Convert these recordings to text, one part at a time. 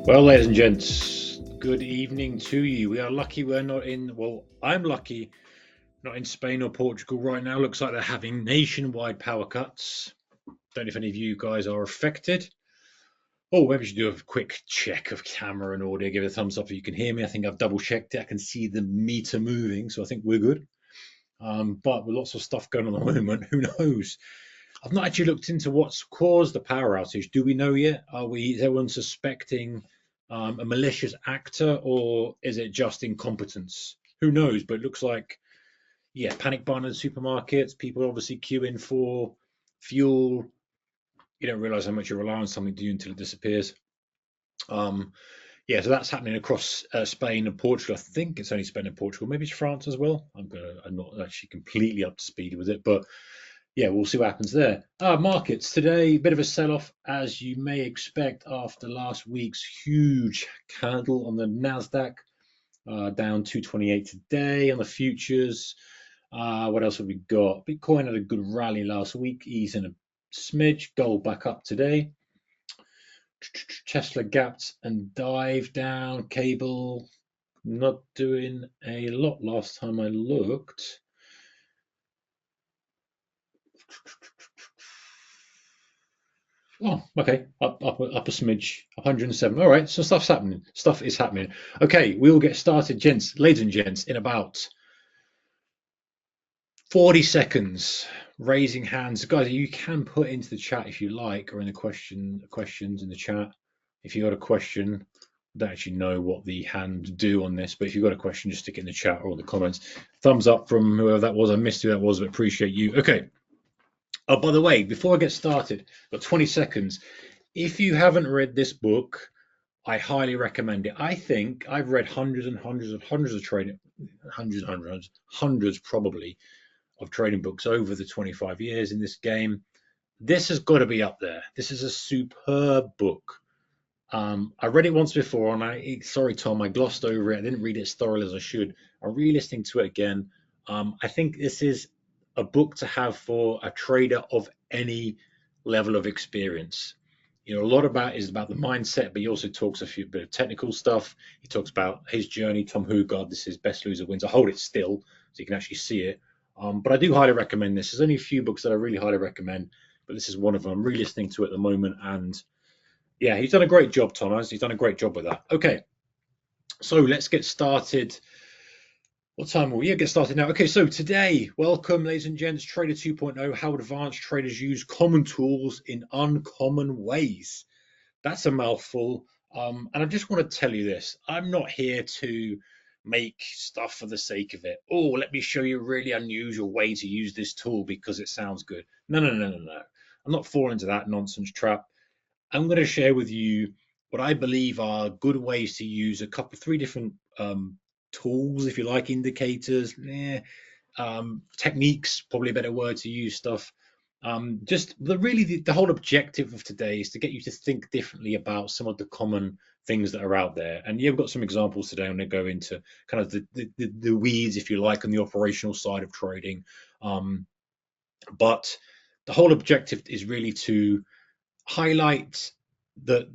Well, ladies and gents, good evening to you. We are lucky we're not in, well, I'm lucky not in Spain or Portugal right now. Looks like they're having nationwide power cuts. Don't know if any of you guys are affected. Oh, maybe we should do a quick check of camera and audio. Give it a thumbs up if you can hear me. I think I've double checked it. I can see the meter moving, so I think we're good. But with lots of stuff going on at the moment, who knows? I've not actually looked into what's caused the power outage. Do we know yet? Is everyone suspecting a malicious actor, or is it just incompetence? Who knows? But it looks like, yeah, panic buying in the supermarkets. People obviously queuing for fuel. You don't realize how much you rely on something, do you, until it disappears. Um, yeah, so that's happening across Spain and Portugal. I think it's only Spain and Portugal. Maybe it's France as well. I'm not actually completely up to speed with it, but yeah, we'll see what happens there. Markets today, a bit of a sell-off, as you may expect after last week's huge candle on the Nasdaq, down 228 today on the futures. What else have we got? Bitcoin had a good rally last week, easing a smidge. Gold back up today. Tesla gapped and dived down. Cable not doing a lot last time I looked. Oh, okay. Up a smidge, 107. All right, so stuff's happening. Stuff is happening. Okay, we'll get started, gents, ladies and gents, in about 40 seconds. Raising hands, guys. You can put into the chat if you like, or in the questions in the chat. If you got a question, I don't actually know what the hands do on this, but if you've got a question, just stick it in the chat or the comments. Thumbs up from whoever that was. I missed who that was, but appreciate you. Okay. Oh, by the way, before I get started, got 20 seconds. If you haven't read this book, I highly recommend it. I think I've read hundreds and hundreds and hundreds of trading, hundreds probably of trading books over the 25 years in this game. This has got to be up there. This is a superb book. I read it once before, and sorry, Tom, I glossed over it. I didn't read it as thoroughly as I should. I'm re-listening to it again. I think this is a book to have for a trader of any level of experience. You know, a lot about is about the mindset, but he also talks a few bit of technical stuff. He talks about his journey. Tom Hugard, this is Best Loser Wins. I hold it still so you can actually see it. But I do highly recommend this. There's only a few books that I really highly recommend, but this is one of them. I'm re-listening to it at the moment, and yeah, he's done a great job, Thomas. He's done a great job with that. Okay, so let's get started. What time will we get started now? Okay, so today, welcome, ladies and gents, Trader 2.0, how advanced traders use common tools in uncommon ways. That's a mouthful. And I just want to tell you this. I'm not here to make stuff for the sake of it. Oh, let me show you a really unusual way to use this tool because it sounds good. No. I'm not falling into that nonsense trap. I'm going to share with you what I believe are good ways to use three different tools, if you like, indicators, techniques, probably a better word to use stuff. Just the whole objective of today is to get you to think differently about some of the common things that are out there. And yeah, we've got some examples today. I'm going to go into kind of the weeds, if you like, on the operational side of trading. But the whole objective is really to highlight the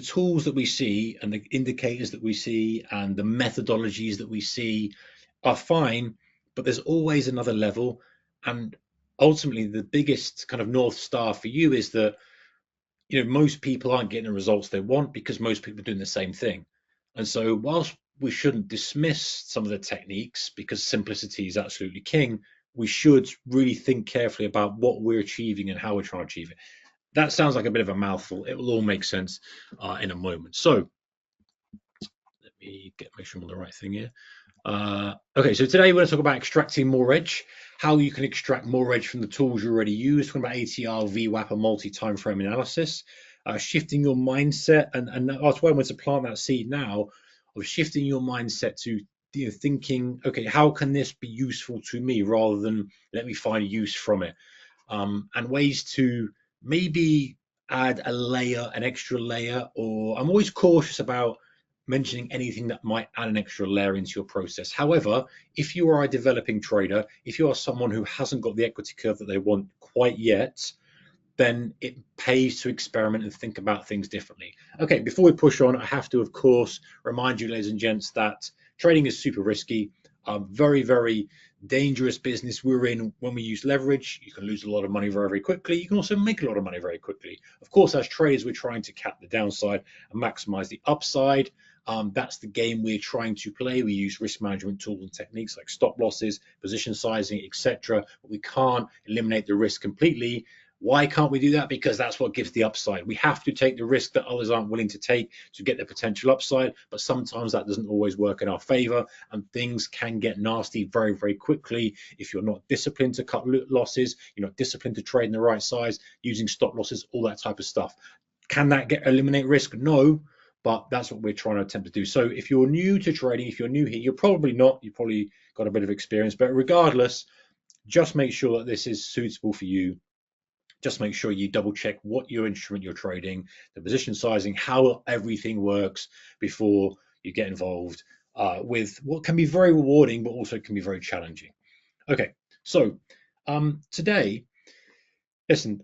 tools that we see and the indicators that we see and the methodologies that we see are fine, but there's always another level. And ultimately, the biggest kind of North Star for you is that most people aren't getting the results they want because most people are doing the same thing. And so whilst we shouldn't dismiss some of the techniques because simplicity is absolutely king, we should really think carefully about what we're achieving and how we're trying to achieve it. That sounds like a bit of a mouthful. It will all make sense in a moment. So let me make sure I'm on the right thing here. Okay, so today we're going to talk about extracting more edge, how you can extract more edge from the tools you already use. Talking about ATR, VWAP, and multi-timeframe analysis. Shifting your mindset, and that's why I want to plant that seed now of shifting your mindset to thinking, okay, how can this be useful to me, rather than let me find a use from it, and ways to maybe add an extra layer. Or I'm always cautious about mentioning anything that might add an extra layer into your process. However, if you are a developing trader, if you are someone who hasn't got the equity curve that they want quite yet, then it pays to experiment and think about things differently. Okay, before we push on, I have to, of course, remind you, ladies and gents, that trading is super risky. Very, very dangerous business we're in when we use leverage. You can lose a lot of money very, very quickly. You can also make a lot of money very quickly. Of course, as traders, we're trying to cap the downside and maximize the upside. That's the game we're trying to play. We use risk management tools and techniques like stop losses, position sizing, etc. But we can't eliminate the risk completely. Why can't we do that? Because that's what gives the upside. We have to take the risk that others aren't willing to take to get the potential upside, but sometimes that doesn't always work in our favor, and things can get nasty very, very quickly if you're not disciplined to cut losses, you're not disciplined to trade in the right size, using stop losses, all that type of stuff. Can that eliminate risk? No, but that's what we're trying to attempt to do. So if you're new to trading, if you're new here, you're probably not, you've probably got a bit of experience, but regardless, just make sure that this is suitable for you. Just make sure you double check what your instrument you're trading, the position sizing, how everything works before you get involved with what can be very rewarding, but also can be very challenging. Okay, so today, listen,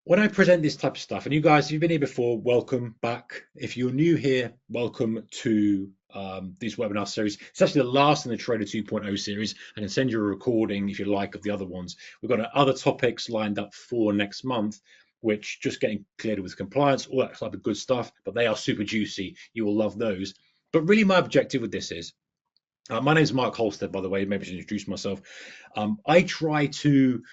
when I present this type of stuff, and you guys, if you've been here before, welcome back. If you're new here, welcome to this webinar series. It's actually the last in the Trader 2.0 series. I can send you a recording if you like of the other ones. We've got other topics lined up for next month, which just getting cleared with compliance, all that type of good stuff, but they are super juicy. You will love those. But really my objective with this is, my name is Mark Holstead, by the way, maybe I should introduce myself. I try to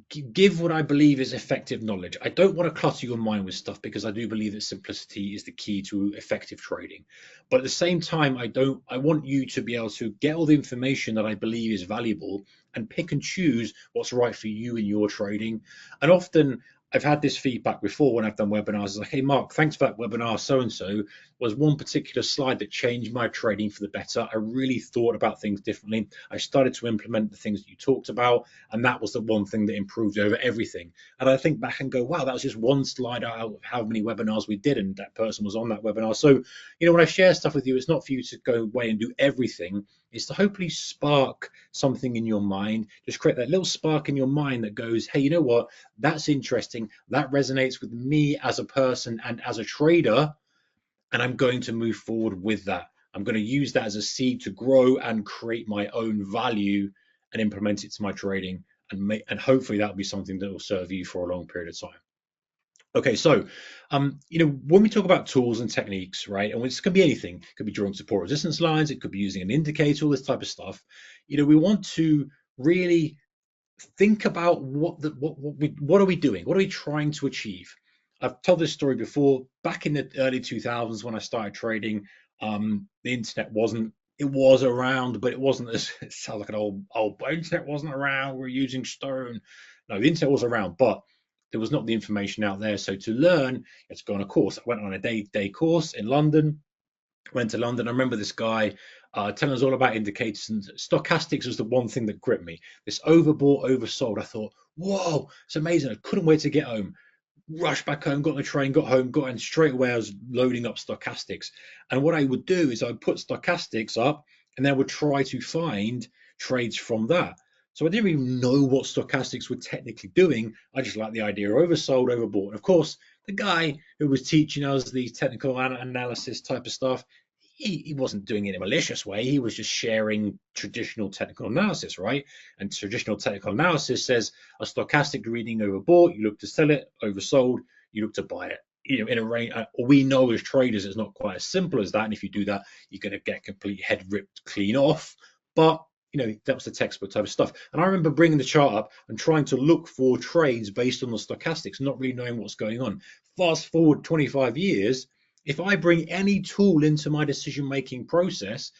give what I believe is effective knowledge. I don't want to clutter your mind with stuff because I do believe that simplicity is the key to effective trading. But at the same time, I want you to be able to get all the information that I believe is valuable and pick and choose what's right for you in your trading. And often I've had this feedback before when I've done webinars. It's like, hey, Mark, thanks for that webinar. So-and-so was one particular slide that changed my trading for the better. I really thought about things differently. I started to implement the things that you talked about, and that was the one thing that improved over everything. And I think back and go, wow, that was just one slide out of how many webinars we did, and that person was on that webinar. So, when I share stuff with you, it's not for you to go away and do everything. It's to hopefully spark something in your mind, just create that little spark in your mind that goes, hey, you know what, that's interesting, that resonates with me as a person and as a trader, and I'm going to move forward with that. I'm going to use that as a seed to grow and create my own value and implement it to my trading, and hopefully that will be something that will serve you for a long period of time. Okay, so when we talk about tools and techniques, right, and this can be anything, it could be drawing support resistance lines, it could be using an indicator, all this type of stuff. We want to really think about what are we doing? What are we trying to achieve? I've told this story before. Back in the early 2000s when I started trading, the internet was around, but it wasn't as, it sounds like an old internet wasn't around, we're using stone. No, the internet was around, but there was not the information out there. So to learn, you had to go on a course. I went on a day course in London. Went to London. I remember this guy telling us all about indicators, and stochastics was the one thing that gripped me. This overbought, oversold. I thought, whoa, it's amazing. I couldn't wait to get home. Rushed back home, got on the train, got home, got in straight away. I was loading up stochastics. And what I would do is I would put stochastics up and then I would try to find trades from that. So I didn't even know what stochastics were technically doing. I just liked the idea of oversold, overbought. And of course, the guy who was teaching us the technical analysis type of stuff, he wasn't doing it in a malicious way. He was just sharing traditional technical analysis, right? And traditional technical analysis says a stochastic reading overbought, you look to sell it, oversold, you look to buy it. In a range, we know as traders it's not quite as simple as that. And if you do that, you're going to get complete head ripped clean off. But that was the textbook type of stuff. And I remember bringing the chart up and trying to look for trades based on the stochastics, not really knowing what's going on. Fast forward 25 years, if I bring any tool into my decision-making process,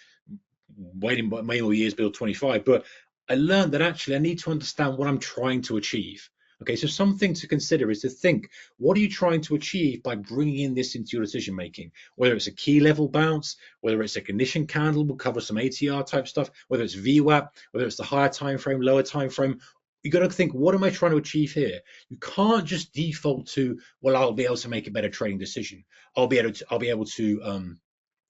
waiting many more years, build 25, but I learned that actually I need to understand what I'm trying to achieve. Okay, so something to consider is to think, what are you trying to achieve by bringing in this into your decision making? Whether it's a key level bounce, whether it's a condition candle, we'll cover some ATR type stuff, whether it's VWAP, whether it's the higher time frame, lower time frame. You got to think, what am I trying to achieve here? You can't just default to, well, I'll be able to make a better trading decision. I'll be able to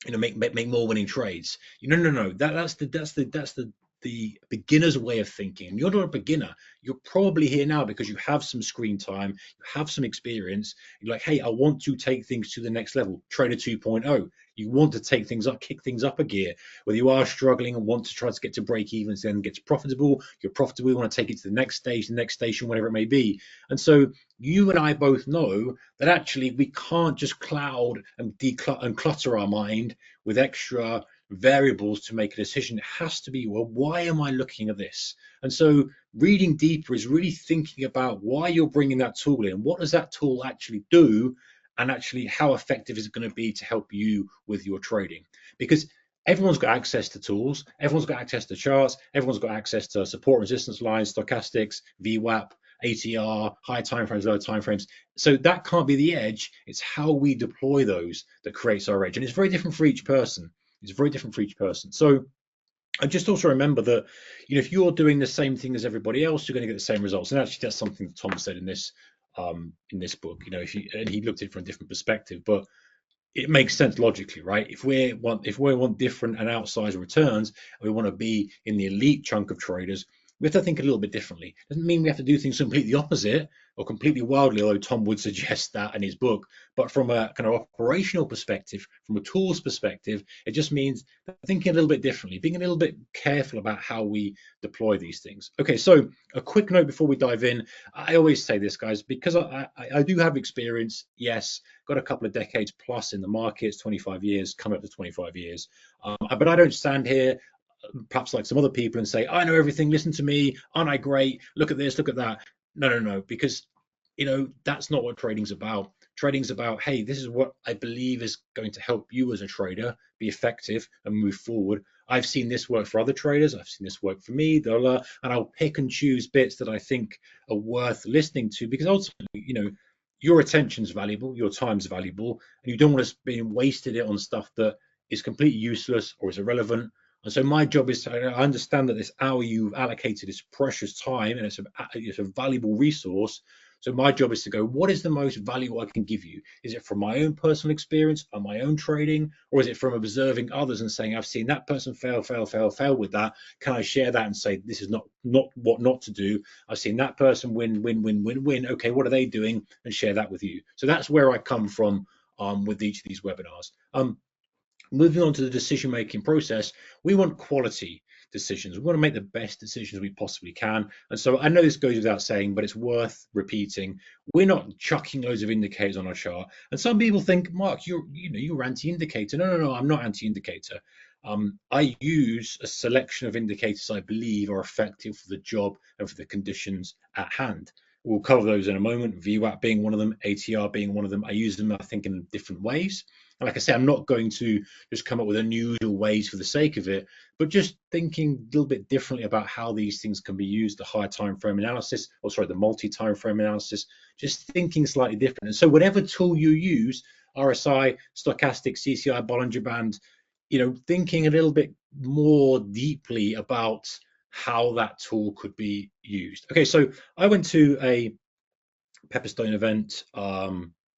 make more winning trades. No. That's the the beginner's way of thinking. And you're not a beginner. You're probably here now because you have some screen time, you have some experience. You're like, hey, I want to take things to the next level. Trader 2.0. You want to take things up, kick things up a gear. Whether you are struggling and want to try to get to break even, then get to profitable, you're profitable, you want to take it to the next stage, the next station, whatever it may be. And so you and I both know that actually we can't just cloud and clutter our mind with extra variables to make a decision. It has to be, well, why am I looking at this? And so reading deeper is really thinking about why you're bringing that tool in. What does that tool actually do? And actually, how effective is it going to be to help you with your trading? Because everyone's got access to tools, everyone's got access to charts, everyone's got access to support resistance lines, stochastics, VWAP, ATR, high timeframes, low timeframes. So that can't be the edge. It's how we deploy those that creates our edge. And it's very different for each person. It's very different for each person. So I just also remember that, if you're doing the same thing as everybody else, you're going to get the same results. And actually, that's something that Tom said in this book. And he looked at it from a different perspective, but it makes sense logically, right? If we want different and outsized returns, and we want to be in the elite chunk of traders, we have to think a little bit differently. Doesn't mean we have to do things completely opposite or completely wildly, although Tom would suggest that in his book. But from a kind of operational perspective, from a tools perspective, it just means thinking a little bit differently, being a little bit careful about how we deploy these things. Okay, so a quick note before we dive in. I always say this, guys, because I do have experience. Yes, got a couple of decades plus in the markets, 25 years, coming up to 25 years. But I don't stand here, perhaps like some other people, and say, I know everything, listen to me, aren't I great? Look at this, look at that. No, because that's not what trading's about. Trading's about, hey, this is what I believe is going to help you as a trader be effective and move forward. I've seen this work for other traders. I've seen this work for me, and I'll pick and choose bits that I think are worth listening to, because ultimately, your attention's valuable, your time's valuable, and you don't want to be wasted it on stuff that is completely useless or is irrelevant. And so my job is to understand that this hour you've allocated is precious time, and it's a valuable resource. So my job is to go, what is the most valuable I can give you? Is it from my own personal experience and my own trading, or is it from observing others and saying, I've seen that person fail with that. Can I share that and say, this is not what not to do? I've seen that person win. Okay, what are they doing? And share that with you. So that's where I come from with each of these webinars. Moving on to the decision-making process, we want quality decisions. We want to make the best decisions we possibly can. And so I know this goes without saying, but it's worth repeating. We're not chucking loads of indicators on our chart. And some people think, Mark, you're anti-indicator. No, I'm not anti-indicator. I use a selection of indicators I believe are effective for the job and for the conditions at hand. We'll cover those in a moment, VWAP being one of them, ATR being one of them. I use them, I think, in different ways. And like I say, I'm not going to just come up with unusual ways for the sake of it, but just thinking a little bit differently about how these things can be used, the high time frame analysis, the multi-time frame analysis, just thinking slightly different. And so whatever tool you use, RSI, stochastic, CCI, Bollinger Band, thinking a little bit more deeply about how that tool could be used. Okay, so I went to a Pepperstone event,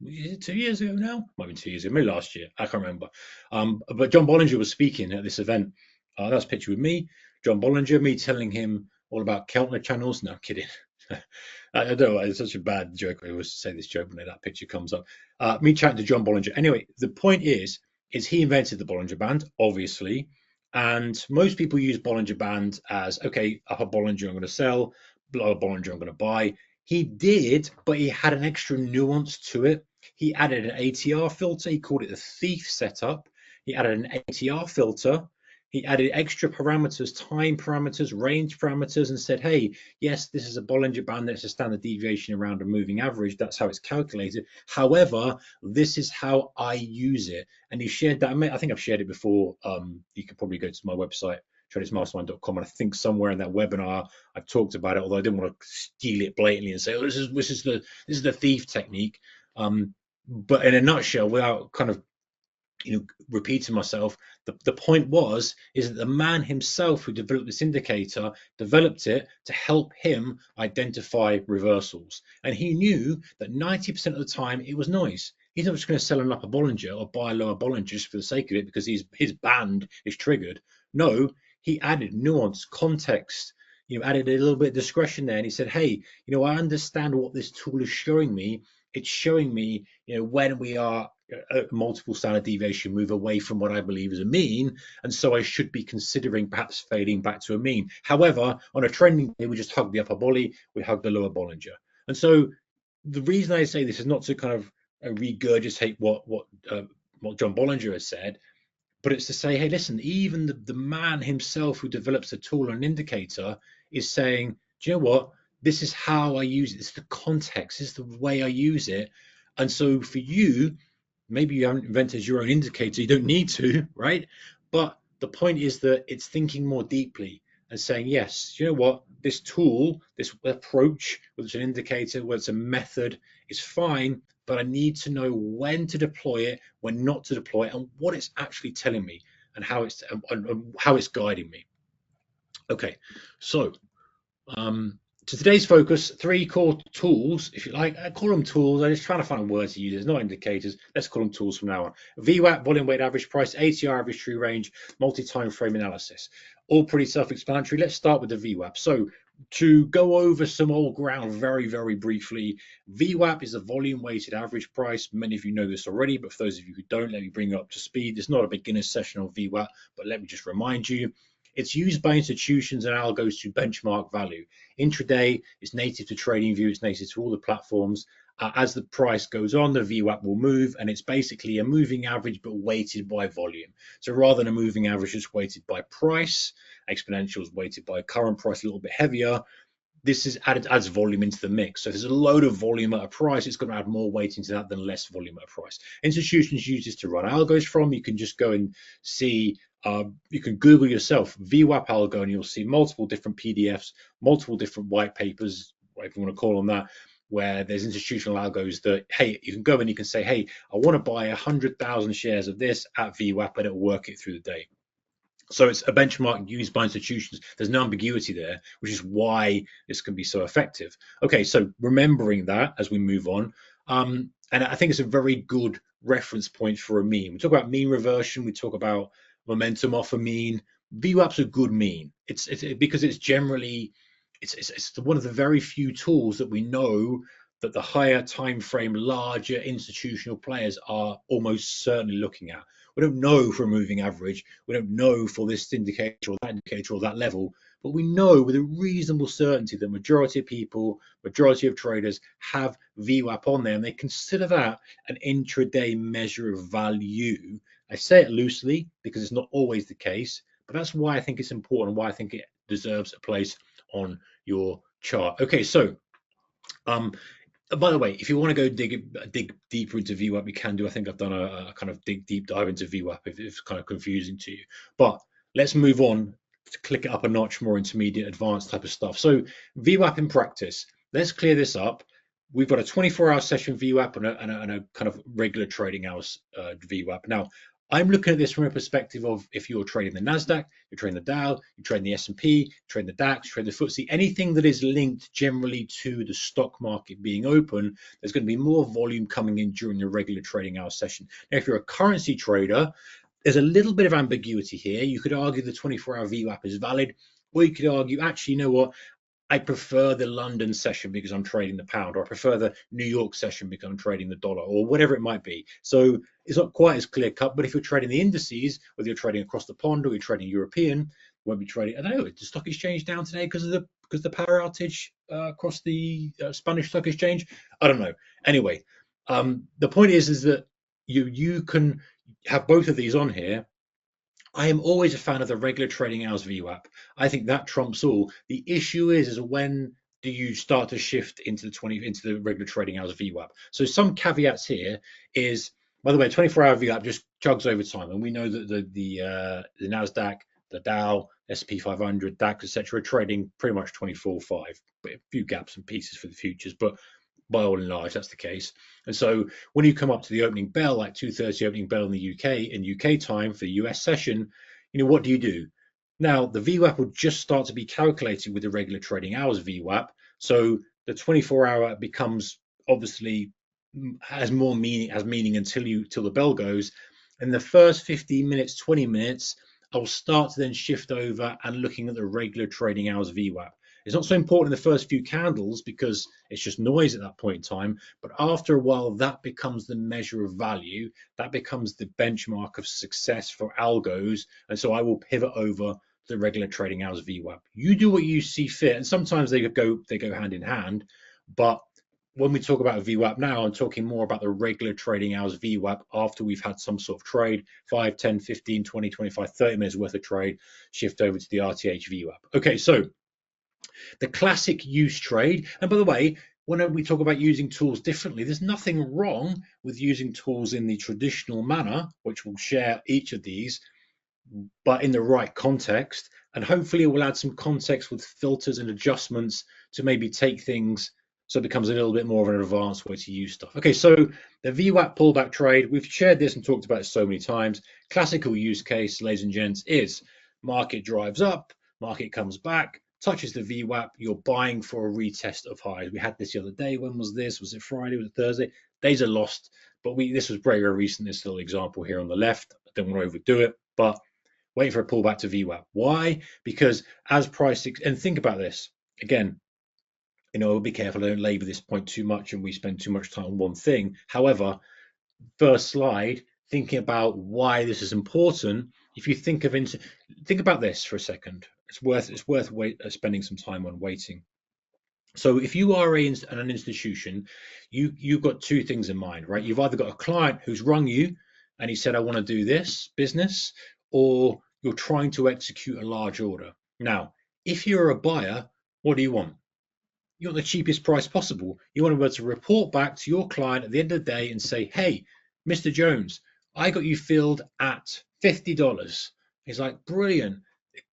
is it 2 years ago now? Might be 2 years ago, maybe last year, I can't remember. But John Bollinger was speaking at this event. That's a picture with me, John Bollinger, me telling him all about Keltner channels. No, I'm kidding. I don't know, it's such a bad joke. I always say this joke when that picture comes up. Me chatting to John Bollinger. Anyway, the point is he invented the Bollinger Band, obviously. And most people use Bollinger Band as, okay, upper Bollinger I'm going to sell, lower Bollinger I'm going to buy. He did, but he had an extra nuance to it. He added an ATR filter. He called it the thief setup. He added an ATR filter. He added extra parameters, time parameters, range parameters, and said, hey, yes, this is a Bollinger Band. That's a standard deviation around a moving average. That's how it's calculated. However, this is how I use it. And he shared that. I think I've shared it before. You could probably go to my website, tradersmastermind.com, and I think somewhere in that webinar I've talked about it, although I didn't want to steal it blatantly and say, oh, this is the thief technique. But in a nutshell, without kind of repeating myself, the point is that the man himself who developed this indicator developed it to help him identify reversals, and he knew that 90% of the time it was noise. He's not just going to sell an upper Bollinger or buy a lower Bollinger just for the sake of it because his band is triggered. No, he added nuance, context, added a little bit of discretion there. And he said, hey, I understand what this tool is showing me. It's showing me, when we are a multiple standard deviation move away from what I believe is a mean. And so I should be considering perhaps fading back to a mean. However, on a trending day, we just hug the upper volley, we hug the lower Bollinger. And so the reason I say this is not to kind of regurgitate what John Bollinger has said, but it's to say, hey, listen, even the man himself who develops a tool or an indicator is saying, do you know what? This is how I use it. It's the context. This is the way I use it. And so for you, maybe you haven't invented your own indicator. You don't need to, right? But the point is that it's thinking more deeply and saying, yes, you know what? This tool, this approach, whether it's an indicator, whether it's a method, is fine, but I need to know when to deploy it, when not to deploy it, and what it's actually telling me and how it's guiding me. Okay, so to today's focus, 3 core tools, if you like. I call them tools. I'm just trying to find words to use. There's not indicators. Let's call them tools from now on. VWAP, volume weighted average price, ATR, average true range, multi-time frame analysis. All pretty self-explanatory. Let's start with the VWAP. So to go over some old ground very, very briefly, VWAP is the volume weighted average price. Many of you know this already, but for those of you who don't, let me bring you up to speed. It's not a beginner session on VWAP, but let me just remind you. It's used by institutions and algos to benchmark value. Intraday is native to TradingView, it's native to all the platforms. As the price goes on, the VWAP will move, and it's basically a moving average but weighted by volume. So rather than a moving average that's weighted by price, exponential is weighted by current price a little bit heavier. This adds volume into the mix. So if there's a load of volume at a price, it's going to add more weight into that than less volume at a price. Institutions use this to run algos from. You can just go and see, you can Google yourself VWAP algo, and you'll see multiple different PDFs, multiple different white papers, whatever you want to call them that, where there's institutional algos that, hey, you can go and you can say, hey, I want to buy 100,000 shares of this at VWAP, and it'll work it through the day. So it's a benchmark used by institutions. There's no ambiguity there, which is why this can be so effective. Okay, so remembering that as we move on, and I think it's a very good reference point for a mean. We talk about mean reversion. We talk about momentum off a mean. VWAP's a good mean. It's because it's generally it's one of the very few tools that we know that the higher time frame, larger institutional players are almost certainly looking at. We don't know for a moving average. We don't know for this indicator or that level, but we know with a reasonable certainty that majority of people, majority of traders have VWAP on there, and they consider that an intraday measure of value. I say it loosely because it's not always the case, but that's why I think it's important, why I think it deserves a place on your chart. Okay, so by the way, if you want to go dig deeper into VWAP, you can do. I think I've done a kind of deep dive into VWAP if it's kind of confusing to you. But let's move on to click it up a notch, more intermediate, advanced type of stuff. So VWAP in practice, let's clear this up. We've got a 24-hour session VWAP and a kind of regular trading hours VWAP. Now, I'm looking at this from a perspective of if you're trading the NASDAQ, you're trading the Dow, you're trading the S&P, you're trading the DAX, you're trading the FTSE, anything that is linked generally to the stock market being open, there's going to be more volume coming in during the regular trading hour session. Now, if you're a currency trader, there's a little bit of ambiguity here. You could argue the 24-hour VWAP is valid, or you could argue, actually, you know what? I prefer the London session because I'm trading the pound, or I prefer the New York session because I'm trading the dollar, or whatever it might be. So it's not quite as clear cut, but if you're trading the indices, whether you're trading across the pond or you're trading European, you won't be trading. I don't know, is the stock exchange down today because of the power outage across the Spanish stock exchange? I don't know. Anyway, the point is that you can have both of these on here. I am always a fan of the regular trading hours VWAP. I think that trumps all. The issue is when do you start to shift into the regular trading hours VWAP? So some caveats here is, by the way, 24-hour VWAP just chugs over time, and we know that the NASDAQ, the Dow, S&P 500, DAX, etc., are trading pretty much 24/5. A few gaps and pieces for the futures, but by all and large, that's the case. And so when you come up to the opening bell, like 2:30 opening bell in the UK, in UK time for the US session, what do? Now, the VWAP will just start to be calculated with the regular trading hours VWAP. So the 24-hour becomes obviously has meaning until the bell goes. And the first 15 minutes, 20 minutes I will start to then shift over and looking at the regular trading hours VWAP. It's not so important in the first few candles because it's just noise at that point in time. But after a while, that becomes the measure of value. That becomes the benchmark of success for algos. And so I will pivot over the regular trading hours VWAP. You do what you see fit. And sometimes they go hand in hand. But when we talk about a VWAP now, I'm talking more about the regular trading hours VWAP after we've had some sort of trade, 5, 10, 15, 20, 25, 30 minutes worth of trade, shift over to the RTH VWAP. Okay, so the classic use trade, and by the way, when we talk about using tools differently, there's nothing wrong with using tools in the traditional manner, which we'll share each of these, but in the right context. And hopefully it will add some context with filters and adjustments to maybe take things so it becomes a little bit more of an advanced way to use stuff. Okay, so the VWAP pullback trade, we've shared this and talked about it so many times. Classical use case, ladies and gents, is market drives up, market comes back, touches the VWAP, you're buying for a retest of highs. We had this the other day. When was this? Was it Friday? Was it Thursday? Days are lost, but this was very, very recent. This little example here on the left. I don't want to overdo it, but waiting for a pullback to VWAP. Why? Because as price, and think about this again, we'll be careful, I don't labor this point too much and we spend too much time on one thing. However, first slide, thinking about why this is important. If you think about this for a second, it's worth spending some time on waiting. So if you are an institution, you've got two things in mind, right? You've either got a client who's rung you and he said, I want to do this business, or you're trying to execute a large order. Now, if you're a buyer, what do you want? You want the cheapest price possible. You want to be able to report back to your client at the end of the day and say, hey, Mr. Jones, I got you filled at $50. He's like, brilliant.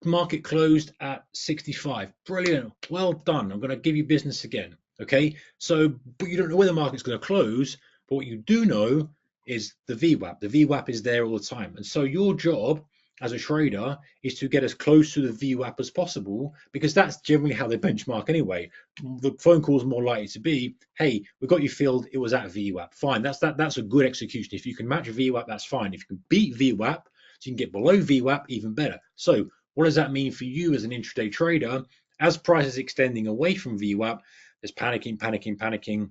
Market closed at 65. Brilliant. Well done. I'm going to give you business again. Okay. So, but you don't know where the market's going to close. But what you do know is the VWAP. The VWAP is there all the time. And so your job as a trader is to get as close to the VWAP as possible, because that's generally how they benchmark anyway. The phone call is more likely to be, hey, we got you filled, it was at VWAP. Fine, that's a good execution. If you can match VWAP, that's fine. If you can beat VWAP, so you can get below VWAP, even better. So what does that mean for you as an intraday trader? As price is extending away from VWAP, there's panicking.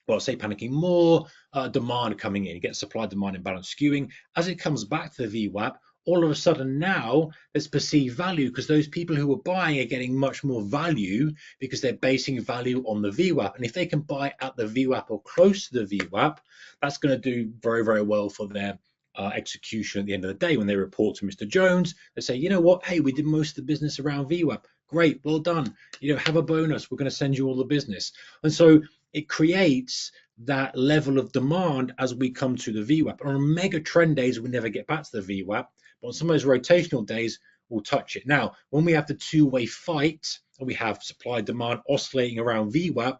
Well, say panicking more, demand coming in. You get supply demand imbalance skewing. As it comes back to the VWAP, all of a sudden now there's perceived value, because those people who are buying are getting much more value because they're basing value on the VWAP. And if they can buy at the VWAP or close to the VWAP, that's going to do very, very well for their execution at the end of the day. When they report to Mr. Jones, they say, you know what, hey, we did most of the business around VWAP. Great, well done. Have a bonus. We're going to send you all the business. And so it creates that level of demand as we come to the VWAP. On mega trend days, we never get back to the VWAP, but on some of those rotational days, we'll touch it. Now, when we have the two-way fight, and we have supply demand oscillating around VWAP,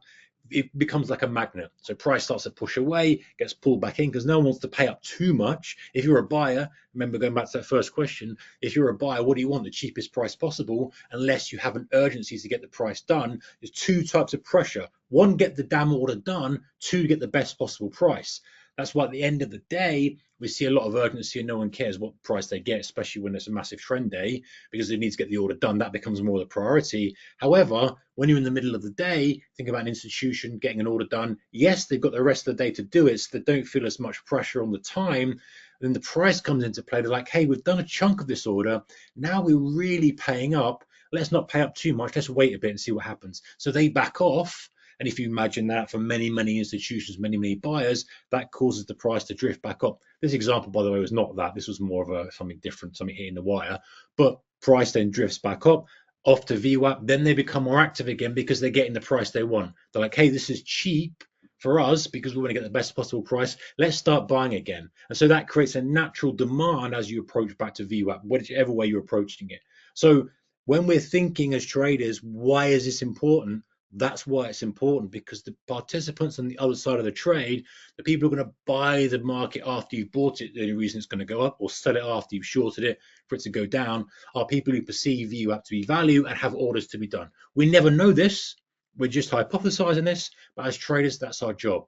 it becomes like a magnet. So price starts to push away, gets pulled back in, because no one wants to pay up too much. If you're a buyer, remember going back to that first question, if you're a buyer, what do you want? The cheapest price possible, unless you have an urgency to get the price done. There's two types of pressure. One, get the damn order done. Two, get the best possible price. That's why at the end of the day, we see a lot of urgency and no one cares what price they get, especially when it's a massive trend day, because they need to get the order done. That becomes more the priority. However, when you're in the middle of the day, think about an institution getting an order done. Yes, they've got the rest of the day to do it, so they don't feel as much pressure on the time. Then the price comes into play. They're like, hey, we've done a chunk of this order. Now we're really paying up. Let's not pay up too much. Let's wait a bit and see what happens. So they back off. And if you imagine that for many, many institutions, many, many buyers, that causes the price to drift back up. This example, by the way, was not that. This was more of something different, something hitting the wire. But price then drifts back up, off to VWAP. Then they become more active again because they're getting the price they want. They're like, hey, this is cheap for us because we want to get the best possible price. Let's start buying again. And so that creates a natural demand as you approach back to VWAP, whichever way you're approaching it. So when we're thinking as traders, why is this important? That's why it's important, because the participants on the other side of the trade, the people who are going to buy the market after you've bought it, the only reason it's going to go up, or sell it after you've shorted it for it to go down, are people who perceive VWAP to be value and have orders to be done. We never know this. We're just hypothesizing this, but as traders, that's our job.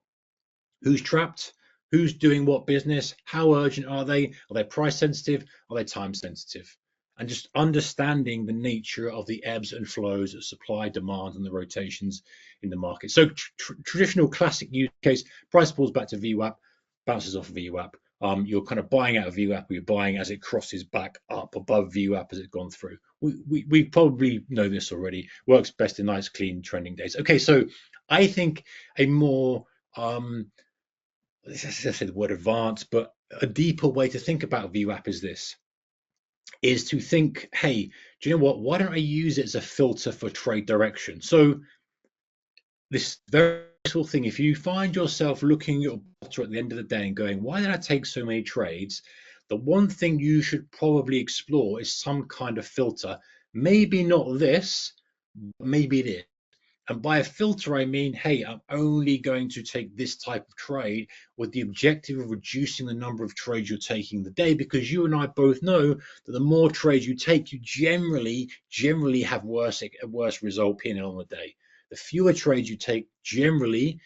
Who's trapped? Who's doing what business? How urgent are they? Are they price sensitive? Are they time sensitive? and just understanding the nature of the ebbs and flows of supply, demand, and the rotations in the market. So traditional classic use case, price falls back to VWAP, bounces off VWAP. You're kind of buying out of VWAP, you're buying as it crosses back up above VWAP as it's gone through. We probably know this already. Works best in nice, clean, trending days. Okay, so I think a more, let's say the word advanced, but a deeper way to think about VWAP is to think, hey, do you know what? Why don't I use it as a filter for trade direction? So this very useful thing, if you find yourself looking at your bottom at the end of the day and going, why did I take so many trades? The one thing you should probably explore is some kind of filter. Maybe not this, but maybe it is. And by a filter, I mean, hey, I'm only going to take this type of trade with the objective of reducing the number of trades you're taking in the day, because you and I both know that the more trades you take, you generally have a worse result P&L on the day. The fewer trades you take, generally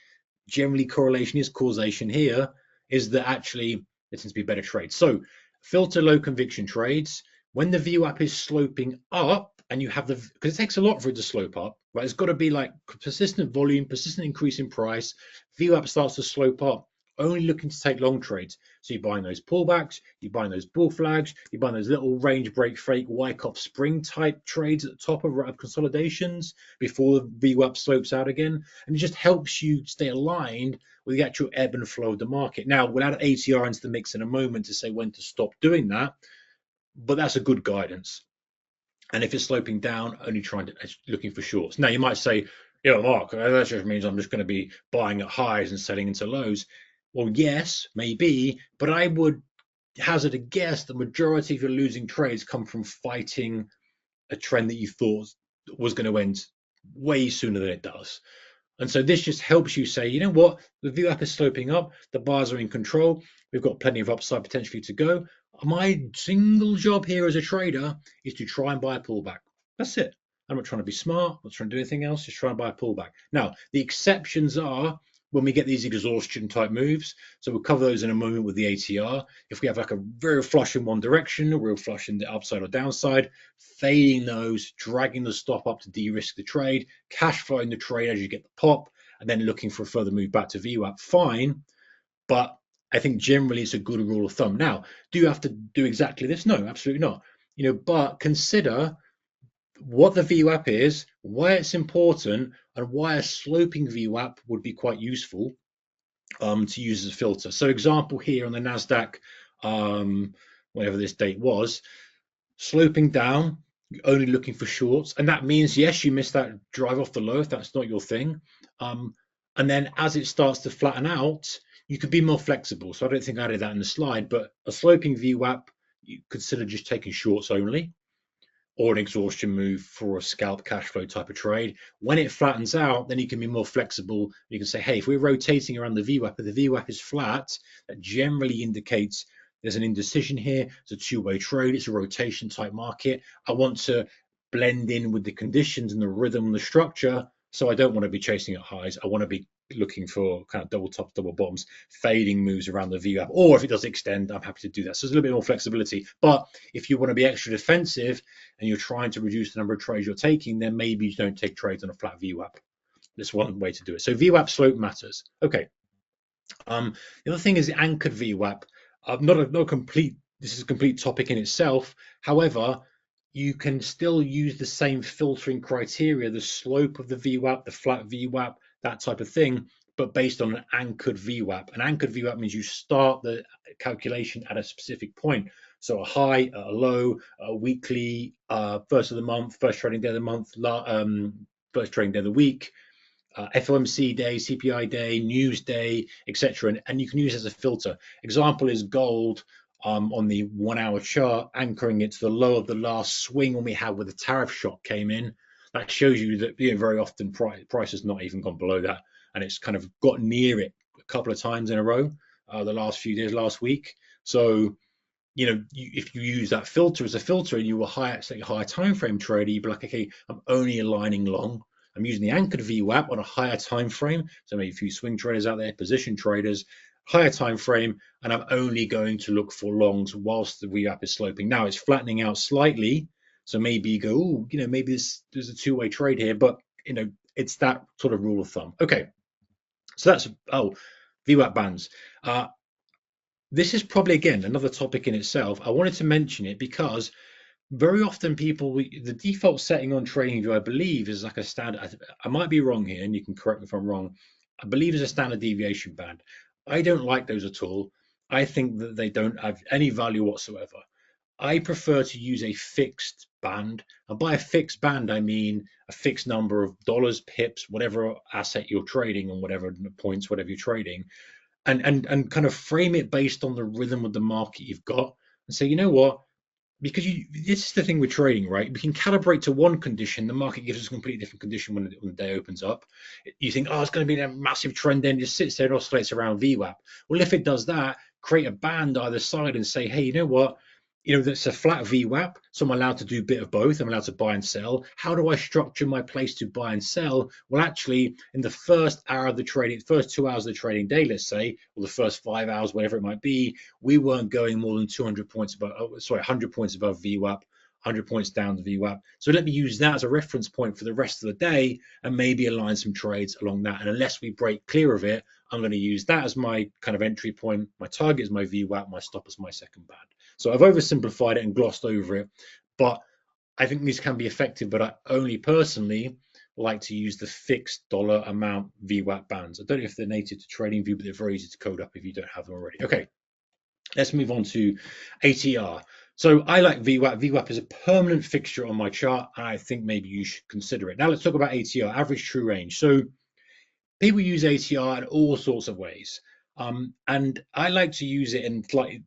correlation is causation here, is that actually there tends to be better trades. So filter low conviction trades. When the VWAP is sloping up, and you have because it takes a lot for it to slope up, right? It's got to be like persistent volume, persistent increase in price. VWAP starts to slope up, only looking to take long trades. So you're buying those pullbacks, you're buying those bull flags, you're buying those little range break fake Wyckoff spring type trades at the top of consolidations before the VWAP slopes out again. And it just helps you stay aligned with the actual ebb and flow of the market. Now, we'll add ATR into the mix in a moment to say when to stop doing that, but that's a good guidance. And if it's sloping down, only looking for shorts. Now you might say, yeah, Mark, that just means I'm just going to be buying at highs and selling into lows. Well, yes, maybe, but I would hazard a guess the majority of your losing trades come from fighting a trend that you thought was going to end way sooner than it does. And so this just helps you say, you know what, the VWAP is sloping up, the bars are in control, we've got plenty of upside potentially to go. My single job here as a trader is to try and buy a pullback. That's it. I'm not trying to be smart, I'm not trying to do anything else, just try and buy a pullback. Now, the exceptions are when we get these exhaustion type moves. So we'll cover those in a moment with the ATR. If we have like a real flush in one direction, a real flush in the upside or downside, fading those, dragging the stop up to de-risk the trade, cash flowing the trade as you get the pop, and then looking for a further move back to VWAP, fine. But I think generally it's a good rule of thumb. Now, do you have to do exactly this? No, absolutely not. But consider what the VWAP is, why it's important, and why a sloping VWAP would be quite useful to use as a filter. So example here on the NASDAQ, whatever this date was, sloping down, only looking for shorts. And that means, yes, you missed that drive off the low if that's not your thing. And then as it starts to flatten out, you could be more flexible. So I don't think I added that in the slide, but a sloping VWAP, you consider just taking shorts only, or an exhaustion move for a scalp cash flow type of trade. When it flattens out, then you can be more flexible. You can say, hey, if we're rotating around the VWAP, but the VWAP is flat, that generally indicates there's an indecision here. It's a two-way trade. It's a rotation type market. I want to blend in with the conditions and the rhythm and the structure. So I don't want to be chasing at highs. I want to be looking for kind of double tops, double bottoms, fading moves around the VWAP. Or if it does extend, I'm happy to do that. So there's a little bit more flexibility. But if you want to be extra defensive and you're trying to reduce the number of trades you're taking, then maybe you don't take trades on a flat VWAP. That's one way to do it. So VWAP slope matters. Okay. The other thing is the anchored VWAP. Not complete. This is a complete topic in itself. However, you can still use the same filtering criteria, the slope of the VWAP, the flat VWAP, that type of thing, but based on an anchored VWAP. An anchored VWAP means you start the calculation at a specific point. So a high, a low, a weekly, first of the month, first trading day of the month, first trading day of the week, FOMC day, CPI day, news day, etc. And you can use it as a filter. Example is gold. On the 1 hour chart, anchoring it to the low of the last swing when we had where the tariff shock came in. That shows you that very often price has not even gone below that, and it's kind of got near it a couple of times in a row the last few days, last week. So if you use that filter as a filter and you were higher time frame trader, you'd be like, okay, I'm only aligning long. I'm using the anchored VWAP on a higher time frame. So maybe a few swing traders out there, position traders. higher time frame, and I'm only going to look for longs whilst the VWAP is sloping. Now it's flattening out slightly, so maybe you go, oh, maybe there's a two-way trade here, but it's that sort of rule of thumb. Okay, so that's VWAP bands. This is probably again another topic in itself. I wanted to mention it because very often the default setting on TradingView, I believe, is like a standard. I might be wrong here, and you can correct me if I'm wrong. I believe is a standard deviation band. I don't like those at all. I think that they don't have any value whatsoever. I prefer to use a fixed band. And by a fixed band, I mean a fixed number of dollars, pips, whatever asset you're trading on, whatever points, whatever you're trading, and kind of frame it based on the rhythm of the market you've got and say, you know what? Because this is the thing with trading, right? We can calibrate to one condition. The market gives us a completely different condition when the day opens up. You think, oh, it's going to be a massive trend, then it just sits there and oscillates around VWAP. Well, if it does that, create a band either side and say, hey, you know what? That's a flat VWAP, so I'm allowed to do a bit of both. I'm allowed to buy and sell. How do I structure my place to buy and sell? Well, actually, in the first hour of the trading, first 2 hours of the trading day, let's say, or the first 5 hours, whatever it might be, we weren't going more than 200 points above, 100 points above VWAP, 100 points down the VWAP. So let me use that as a reference point for the rest of the day and maybe align some trades along that. And unless we break clear of it, I'm going to use that as my kind of entry point. My target is my VWAP, my stop is my second band. So I've oversimplified it and glossed over it, but I think these can be effective, but I only personally like to use the fixed dollar amount VWAP bands. I don't know if they're native to TradingView, but they're very easy to code up if you don't have them already. Okay, let's move on to ATR. So I like VWAP. VWAP is a permanent fixture on my chart, and I think maybe you should consider it. Now let's talk about ATR, average true range. So people use ATR in all sorts of ways. And I like to use it in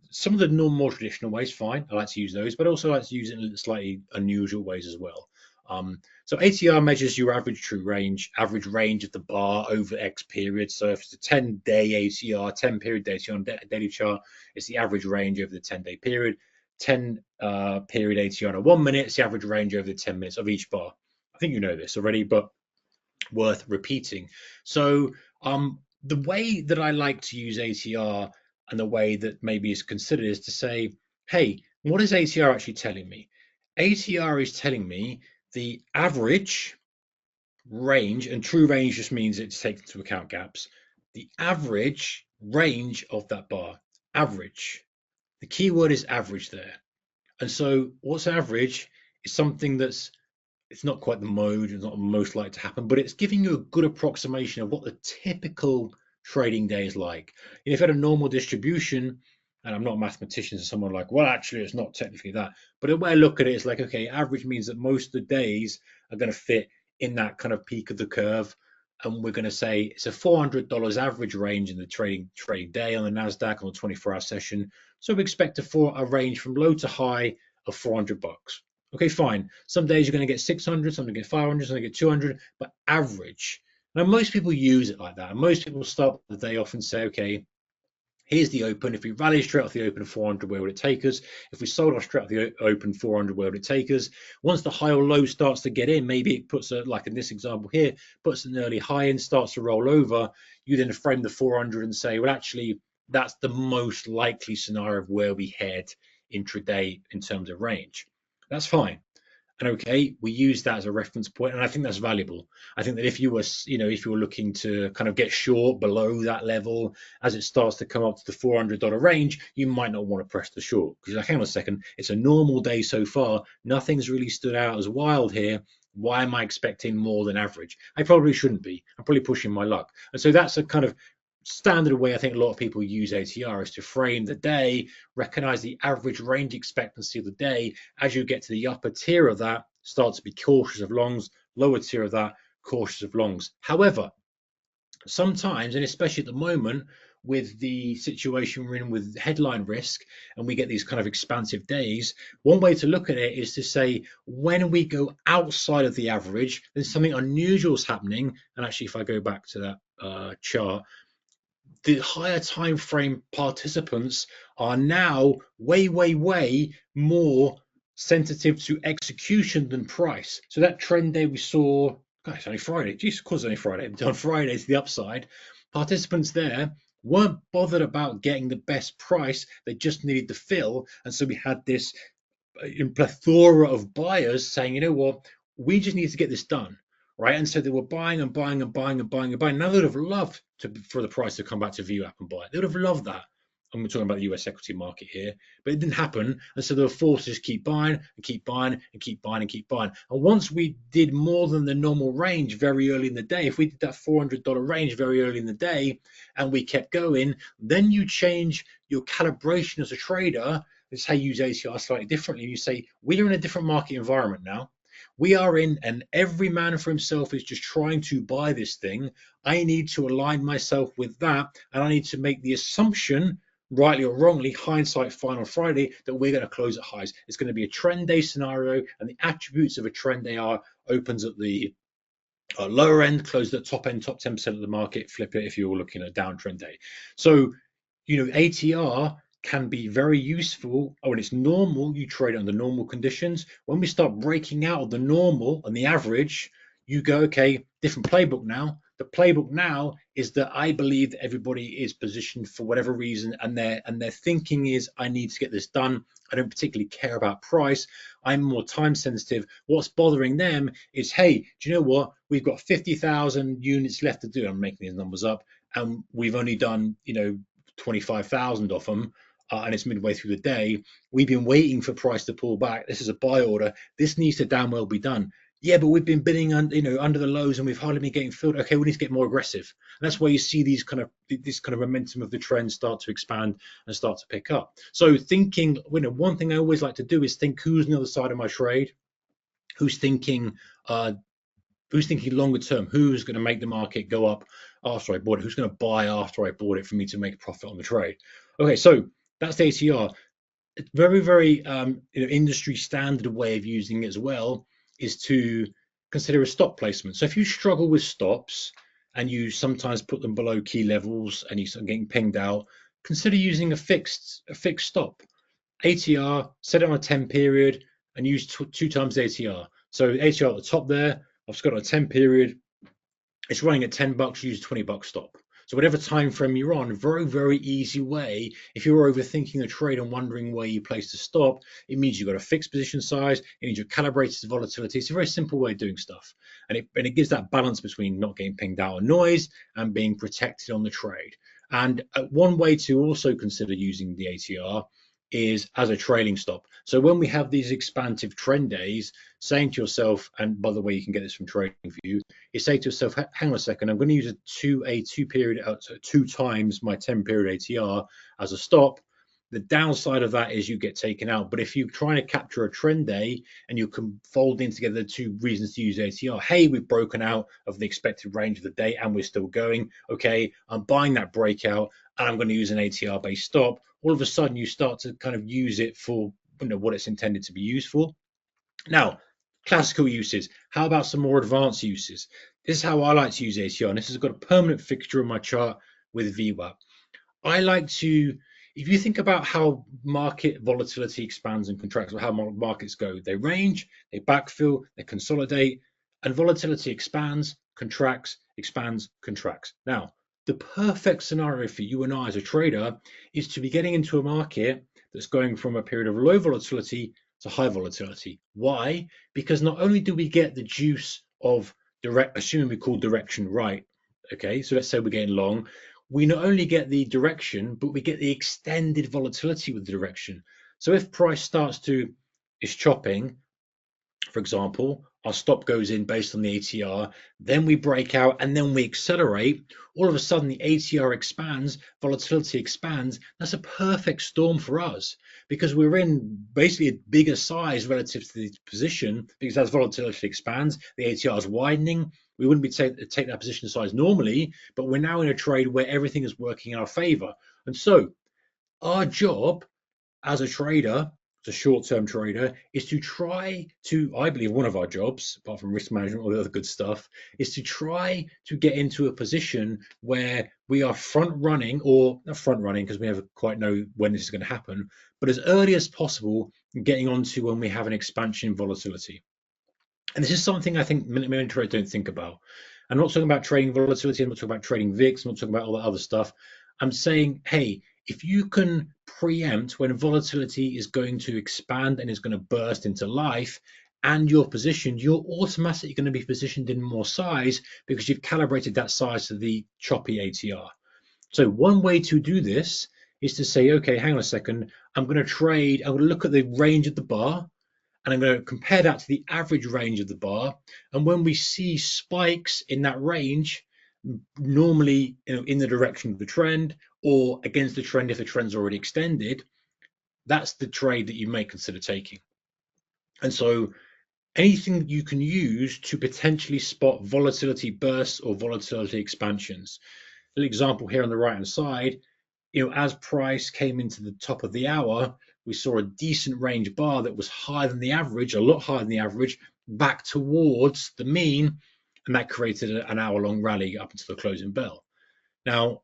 some of the more traditional ways, fine. I like to use those, but also I like to use it in slightly unusual ways as well. So ATR measures your average true range, average range of the bar over X period. So if it's a 10-day ATR, 10-period ATR on a daily chart, it's the average range over the 10-day period. 10-period ATR on a 1 minute, it's the average range over the 10 minutes of each bar. I think you know this already, but worth repeating. So the way that I like to use ATR and the way that maybe is considered is to say, hey, what is ATR actually telling me? ATR is telling me the average range, and true range just means it takes into account gaps, the average range of that bar. Average. The key word is average there. And so what's average is something that's it's not quite the mode, it's not most likely to happen, but it's giving you a good approximation of what the typical trading day is like. And if you had a normal distribution, and I'm not a mathematician, so someone like, well, actually, it's not technically that. But the way I look at it is like, okay, average means that most of the days are going to fit in that kind of peak of the curve. And we're going to say it's a $400 average range in the trading day on the NASDAQ on the 24-hour session. So we expect a range from low to high of $400. Okay, fine. Some days you're going to get 600, some going to get 500, some going to get 200, but average. Now, most people use it like that. And most people start the day off and say, okay, here's the open. If we rally straight off the open 400, where would it take us? If we sold off straight off the open 400, where would it take us? Once the high or low starts to get in, maybe it puts like in this example here, puts an early high in, starts to roll over. You then frame the 400 and say, well, actually, that's the most likely scenario of where we head intraday in terms of range. That's fine. And okay, we use that as a reference point, and I think that's valuable. I think that if you were looking to kind of get short below that level, as it starts to come up to the $400 range, you might not want to press the short because like, hang on a second, it's a normal day so far. Nothing's really stood out as wild here. Why am I expecting more than average? I probably shouldn't be. I'm probably pushing my luck. And so that's a kind of standard way I think a lot of people use ATR is to frame the day, recognize the average range expectancy of the day. As you get to the upper tier of that, start to be cautious of longs, lower tier of that, cautious of longs. However, sometimes, and especially at the moment, with the situation we're in with headline risk, and we get these kind of expansive days, one way to look at it is to say, when we go outside of the average, then something unusual is happening. And actually, if I go back to that chart, the higher time frame participants are now way more sensitive to execution than price. So that trend day we saw, God, it's only Friday. Geez, of course it's only Friday. On Friday to the upside, participants there weren't bothered about getting the best price. They just needed the fill. And so we had this plethora of buyers saying, you know what, we just need to get this done, right? And so they were buying and buying and buying and buying and buying. Now they would have loved for the price to come back to VWAP and buy it. They would have loved that. And we're talking about the US equity market here, but it didn't happen. And so they were forced to just keep buying and keep buying and keep buying and keep buying. And once we did more than the normal range very early in the day, if we did that $400 range very early in the day and we kept going, then you change your calibration as a trader. This is how you use ATR slightly differently. You say, we are in a different market environment now. We are in, and every man for himself is just trying to buy this thing. I need to align myself with that, and I need to make the assumption, rightly or wrongly, hindsight final Friday, that we're going to close at highs. It's going to be a trend day scenario, and the attributes of a trend day are opens at the lower end, close at the top end, top 10% of the market, flip it if you're looking at a downtrend day. So, ATR can be very useful when it's normal. You trade under normal conditions. When we start breaking out of the normal and the average, you go, okay, different playbook now. The playbook now is that I believe that everybody is positioned for whatever reason, and their thinking is, I need to get this done. I don't particularly care about price. I'm more time sensitive. What's bothering them is, hey, do you know what? We've got 50,000 units left to do. I'm making these numbers up, and we've only done 25,000 of them. And it's midway through the day. We've been waiting for price to pull back. This is a buy order. This needs to damn well be done. Yeah, but we've been bidding under the lows, and we've hardly been getting filled. Okay, we need to get more aggressive. And that's why you see this kind of momentum of the trend start to expand and start to pick up. So thinking, one thing I always like to do is think, who's on the other side of my trade, who's thinking longer term, who's going to make the market go up after I bought it, who's going to buy after I bought it for me to make a profit on the trade. Okay, so that's the ATR. It's very, very industry standard way of using it as well is to consider a stop placement. So if you struggle with stops and you sometimes put them below key levels and you start getting pinged out, consider using a fixed stop. ATR, set it on a 10 period and use two times the ATR. So ATR at the top there, I've just got a 10 period. It's running at $10, use $20 stop. So whatever time frame you're on, very, very easy way. If you're overthinking the trade and wondering where you place to stop, it means you've got a fixed position size. It means you're calibrated to volatility. It's a very simple way of doing stuff. And it gives that balance between not getting pinged out on noise and being protected on the trade. And one way to also consider using the ATR is as a trailing stop. So when we have these expansive trend days, saying to yourself, and by the way, you can get this from TradingView, you say to yourself, hang on a second, I'm going to use a two period, two times my 10 period ATR as a stop. The downside of that is you get taken out. But if you're trying to capture a trend day and you can fold in together the two reasons to use ATR, hey, we've broken out of the expected range of the day and we're still going. Okay, I'm buying that breakout and I'm going to use an ATR based stop. All of a sudden you start to kind of use it for what it's intended to be used for. Now, classical uses. How about some more advanced uses? This is how I like to use ATR, and this has got a permanent fixture on my chart with VWAP. I like to, if you think about how market volatility expands and contracts, or how markets go, they range, they backfill, they consolidate, and volatility expands, contracts, expands, contracts. Now, the perfect scenario for you and I as a trader is to be getting into a market that's going from a period of low volatility to high volatility. Why? Because not only do we get the juice of assuming we call direction right, okay, so let's say we're getting long, we not only get the direction, but we get the extended volatility with the direction. So if price is chopping, for example, our stop goes in based on the ATR, then we break out and then we accelerate. All of a sudden the ATR expands, volatility expands. That's a perfect storm for us because we're in basically a bigger size relative to the position, because as volatility expands, the ATR is widening. We wouldn't be take that position size normally, but we're now in a trade where everything is working in our favor. And so our job as a trader, as a short-term trader, is to try to, I believe one of our jobs, apart from risk management, all the other good stuff, is to try to get into a position where we are front running, or not front running because we never quite know when this is going to happen, but as early as possible getting onto when we have an expansion in volatility. And this is something I think many traders don't think about. I'm not talking about trading volatility, I'm not talking about trading VIX, I'm not talking about all that other stuff. I'm saying, hey, if you can preempt when volatility is going to expand and is going to burst into life, and you're positioned, you're automatically going to be positioned in more size because you've calibrated that size to the choppy ATR. So one way to do this is to say, okay, hang on a second, I'm going to look at the range of the bar, and I'm going to compare that to the average range of the bar. And when we see spikes in that range, normally in the direction of the trend or against the trend if the trend's already extended, that's the trade that you may consider taking. And so anything you can use to potentially spot volatility bursts or volatility expansions. An example here on the right hand side, as price came into the top of the hour, we saw a decent range bar that was higher than the average, a lot higher than the average, back towards the mean, and that created an hour-long rally up until the closing bell. Now,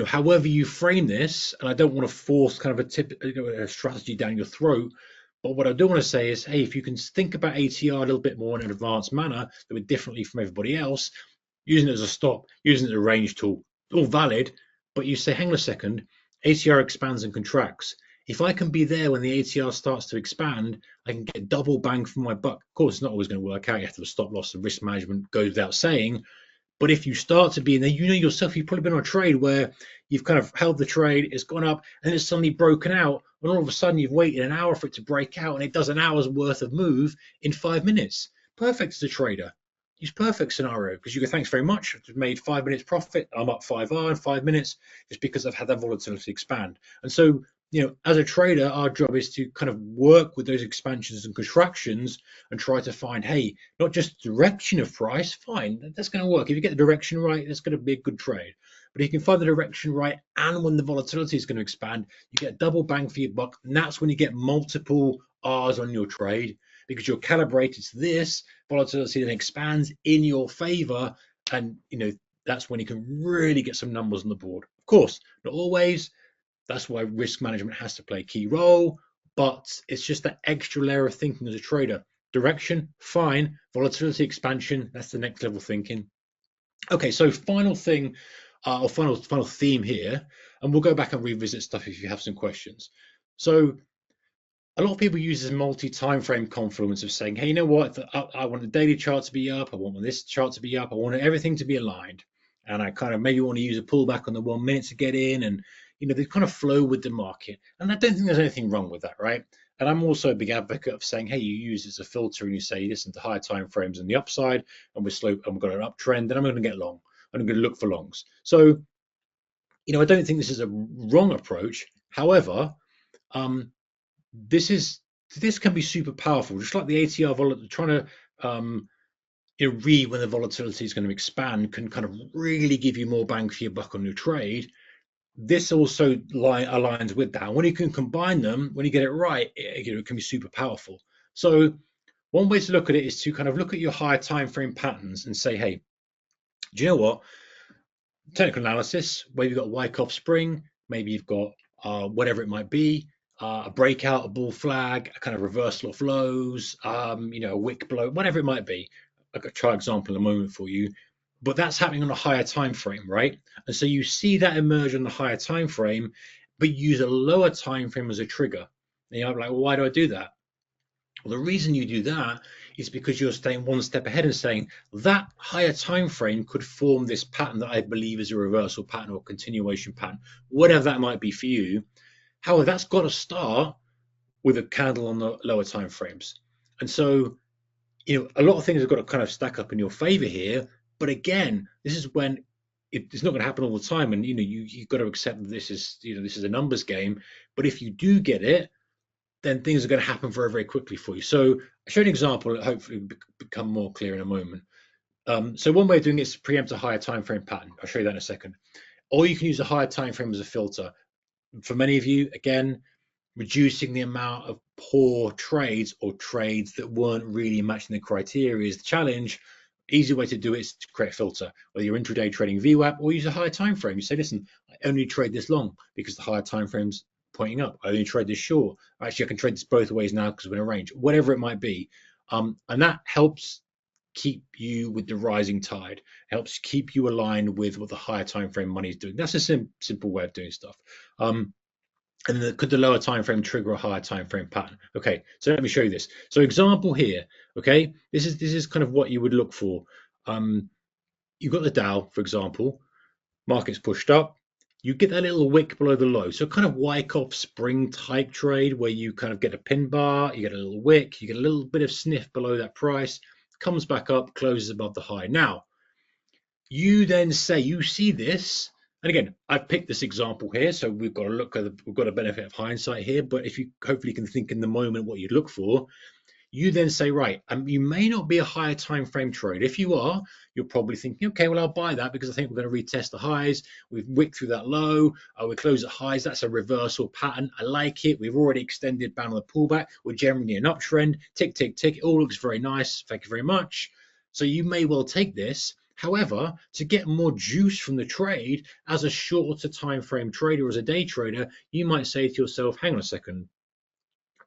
however you frame this, and I don't want to force kind of a strategy down your throat, but what I do want to say is, hey, if you can think about ATR a little bit more in an advanced manner, that would differently from everybody else, using it as a stop, using it as a range tool, all valid, but you say, hang on a second, ATR expands and contracts. If I can be there when the ATR starts to expand, I can get double bang for my buck. Of course, it's not always going to work out. You have to have a stop loss, and risk management goes without saying. But if you start to be in there, yourself, you've probably been on a trade where you've kind of held the trade, it's gone up, and it's suddenly broken out. And all of a sudden, you've waited an hour for it to break out, and it does an hour's worth of move in 5 minutes. Perfect as a trader. It's perfect scenario because you go, thanks very much. I've made 5 minutes profit. I'm up 5R in 5 minutes just because I've had that volatility expand. And so, as a trader, our job is to kind of work with those expansions and contractions and try to find, hey, not just direction of price, fine, that's going to work. If you get the direction right, that's going to be a good trade. But if you can find the direction right and when the volatility is going to expand, you get double bang for your buck. And that's when you get multiple R's on your trade because you're calibrated to this volatility that expands in your favor. And, that's when you can really get some numbers on the board. Of course, not always. That's why risk management has to play a key role, but it's just that extra layer of thinking as a trader. Direction, fine. Volatility expansion, that's the next level thinking. Okay, so final thing, or final theme here, and we'll go back and revisit stuff if you have some questions. So a lot of people use this multi-timeframe confluence of saying, hey, you know what? I want the daily chart to be up. I want this chart to be up. I want everything to be aligned. And I kind of maybe want to use a pullback on the 1 minute to get in, and they kind of flow with the market. And I don't think there's anything wrong with that, right? And I'm also a big advocate of saying, hey, you use it as a filter and you say, listen, to higher time frames on the upside, and we've got an uptrend, then I'm going to get long. I'm going to look for longs. So, I don't think this is a wrong approach. However, this can be super powerful, just like the ATR trying to read when the volatility is going to expand can kind of really give you more bang for your buck on your trade. This also aligns with that. When you can combine them, when you get it right, it can be super powerful. So one way to look at it is to kind of look at your higher time frame patterns and say, hey, do you know what? Technical analysis, where you've got Wyckoff spring, maybe you've got whatever it might be, a breakout, a bull flag, a kind of reversal of lows, a wick blow, whatever it might be. I'll try example in a moment for you, but that's happening on a higher time frame, right? And so you see that emerge on the higher time frame, but use a lower time frame as a trigger. And you're like, well, why do I do that? Well, the reason you do that is because you're staying one step ahead and saying that higher time frame could form this pattern that I believe is a reversal pattern or continuation pattern, whatever that might be for you. However, that's got to start with a candle on the lower time frames. And so, a lot of things have got to kind of stack up in your favor here. But again, this is when it's not going to happen all the time. And, you've got to accept that this is a numbers game. But if you do get it, then things are going to happen very, very quickly for you. So I showed an example that hopefully will become more clear in a moment. So one way of doing it is to preempt a higher time frame pattern. I'll show you that in a second. Or you can use a higher time frame as a filter. For many of you, again, reducing the amount of poor trades or trades that weren't really matching the criteria is the challenge. Easy way to do it is to create a filter, whether you're intraday trading VWAP or use a higher time frame. You say, listen, I only trade this long because the higher time frame's pointing up. I only trade this short. Actually, I can trade this both ways now because we're in a range, whatever it might be. And that helps keep you with the rising tide. It helps keep you aligned with what the higher time frame money is doing. That's a simple way of doing stuff. And could the lower time frame trigger a higher time frame pattern? Okay, so let me show you this. So example here, okay, this is kind of what you would look for. You've got the Dow, for example, market's pushed up. You get that little wick below the low. So kind of Wyckoff spring type trade where you kind of get a pin bar, you get a little wick, you get a little bit of sniff below that price, comes back up, closes above the high. Now, you then say you see this, and again, I've picked this example here, so we've got to look at we've got a benefit of hindsight here. But if you hopefully can think in the moment what you'd look for, you then say, right, you may not be a higher time frame trade. If you are, you're probably thinking, okay, well, I'll buy that because I think we're going to retest the highs. We've wicked through that low. We close at highs. That's a reversal pattern. I like it. We've already extended bound on the pullback. We're generally an uptrend. Tick, tick, tick. It all looks very nice. Thank you very much. So you may well take this. However, to get more juice from the trade as a shorter time frame trader or as a day trader, you might say to yourself, hang on a second.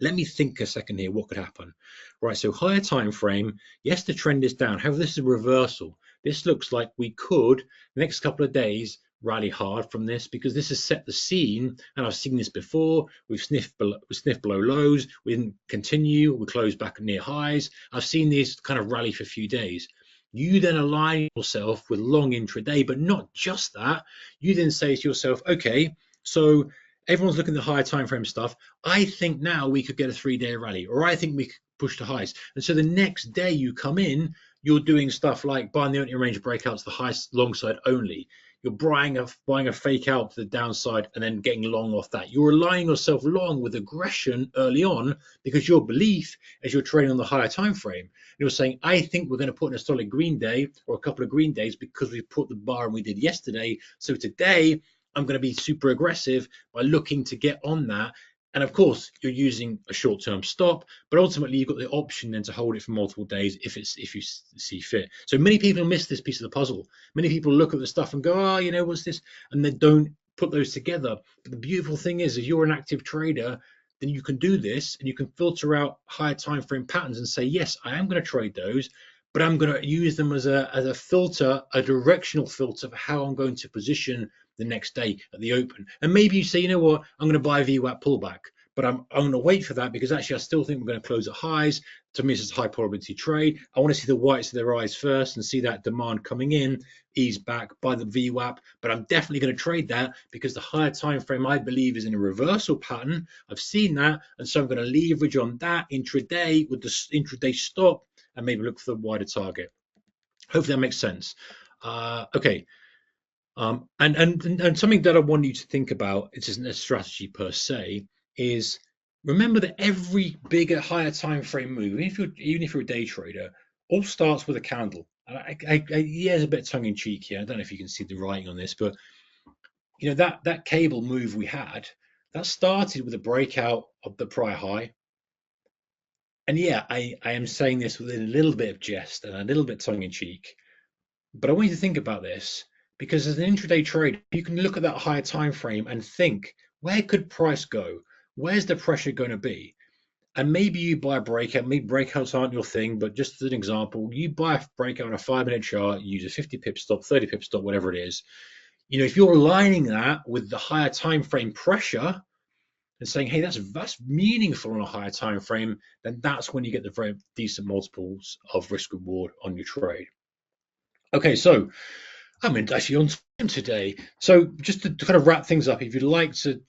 Let me think a second here, what could happen? Right, so higher time frame, yes, the trend is down. However, this is a reversal. This looks like we could, the next couple of days, rally hard from this because this has set the scene, and I've seen this before. We've sniffed below lows, we didn't continue, we closed back near highs. I've seen these kind of rally for a few days. You then align yourself with long intraday, but not just that. You then say to yourself, okay, so everyone's looking at the higher time frame stuff. I think now we could get a 3-day rally, or I think we could push to highs. And so the next day you come in, you're doing stuff like buying the opening range breakouts, the high long side only. You're buying a fake out to the downside and then getting long off that. You're aligning yourself long with aggression early on because your belief as you're trading on the higher time frame. You're saying, I think we're going to put in a solid green day or a couple of green days because we put the bar and we did yesterday. So today I'm going to be super aggressive by looking to get on that. And of course, you're using a short-term stop, but ultimately you've got the option then to hold it for multiple days if you see fit. So many people miss this piece of the puzzle. Many people look at the stuff and go, oh, you know, what's this? And they don't put those together. But the beautiful thing is, if you're an active trader, then you can do this and you can filter out higher time frame patterns and say, yes, I am going to trade those, but I'm going to use them as a filter, a directional filter for how I'm going to position the next day at the open. And maybe you say, you know what, I'm going to buy a VWAP pullback, but I'm going to wait for that because actually I still think we're going to close at highs. To me, it's a high probability trade. I want to see the whites of their eyes first and see that demand coming in, ease back by the VWAP, but I'm definitely going to trade that because the higher time frame I believe is in a reversal pattern. I've seen that, and so I'm going to leverage on that intraday with the intraday stop and maybe look for the wider target. Hopefully that makes sense. Okay. And something that I want you to think about, it isn't a strategy per se, is remember that every bigger, higher time frame move, even if you're a day trader, all starts with a candle. And yeah, there's a bit tongue in cheek here. I don't know if you can see the writing on this, but you know that cable move we had, that started with a breakout of the prior high. And yeah, I am saying this with a little bit of jest and a little bit tongue in cheek, but I want you to think about this because as an intraday trader, you can look at that higher time frame and think, where could price go? Where's the pressure going to be? And maybe you buy a breakout. Maybe breakouts aren't your thing, but just as an example, you buy a breakout on a 5-minute chart, you use a 50 pip stop, 30 pip stop, whatever it is. You know, if you're aligning that with the higher time frame pressure and saying, hey, that's meaningful on a higher time frame, then that's when you get the very decent multiples of risk reward on your trade. Okay, so I'm actually on time today. So just to kind of wrap things up, if you'd like to,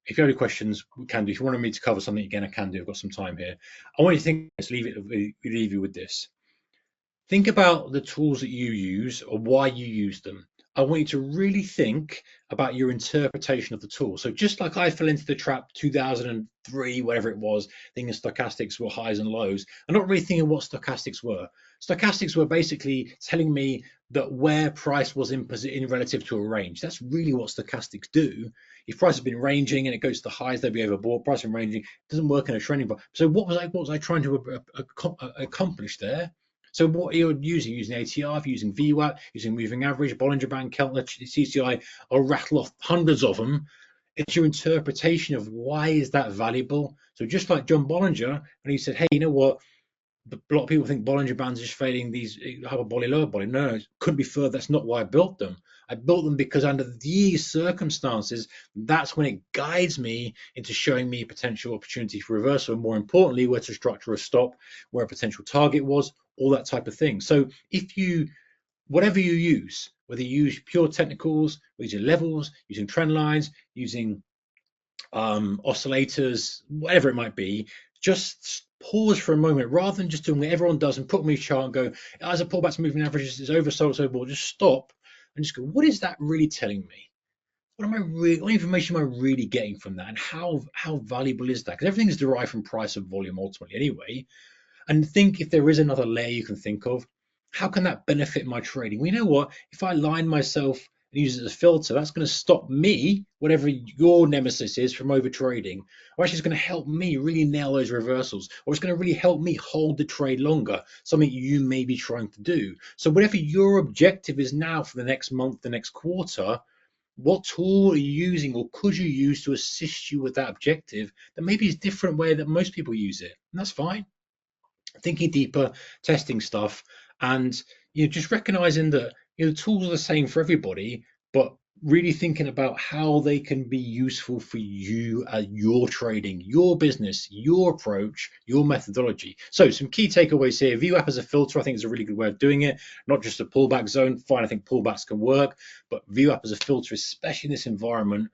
if you have any questions, we can do. If you wanted me to cover something again, I can do. I've got some time here. I want you to think, let's leave you with this. Think about the tools that you use or why you use them. I want you to really think about your interpretation of the tool. So just like I fell into the trap 2003, whatever it was, thinking stochastics were highs and lows, I'm not really thinking what stochastics were. Stochastics were basically telling me that where price was in relative to a range. That's really what stochastics do. If price has been ranging and it goes to the highs, they'll be overbought. Price been ranging, it doesn't work in a trending bar. So what was I trying to accomplish there? So what you're using ATR, using VWAP, using moving average, Bollinger Band, Keltner, CCI, I'll rattle off hundreds of them. It's your interpretation of why is that valuable. So just like John Bollinger, and he said, hey, you know what? a lot of people think Bollinger Bands is fading these hyperbolic, lower body. No, it couldn't be further. That's not why I built them. I built them because under these circumstances, that's when it guides me into showing me a potential opportunity for reversal, and more importantly, where to structure a stop, where a potential target was, all that type of thing. So if you, whatever you use, whether you use pure technicals, using levels, using trend lines, using oscillators, whatever it might be, just pause for a moment rather than just doing what everyone does and put on your chart and go, as a pullback to moving averages is oversold, so forth. Just stop and just go, what is that really telling me? What information am I really getting from that, and how valuable is that? Because everything is derived from price and volume ultimately anyway. And think if there is another layer you can think of, how can that benefit my trading? Well, you know what? If I line myself and use it as a filter, that's going to stop me, whatever your nemesis is, from over trading. Or actually, it's going to help me really nail those reversals, or it's going to really help me hold the trade longer, something you may be trying to do. So, whatever your objective is now for the next month, the next quarter, what tool are you using or could you use to assist you with that objective that maybe is a different way that most people use it? And that's fine. Thinking deeper, testing stuff, and just recognizing that the tools are the same for everybody, but really thinking about how they can be useful for you as your trading, your business, your approach, your methodology. So some key takeaways here. VWAP as a filter, I think is a really good way of doing it. Not just a pullback zone. Fine, I think pullbacks can work, but VWAP as a filter, especially in this environment,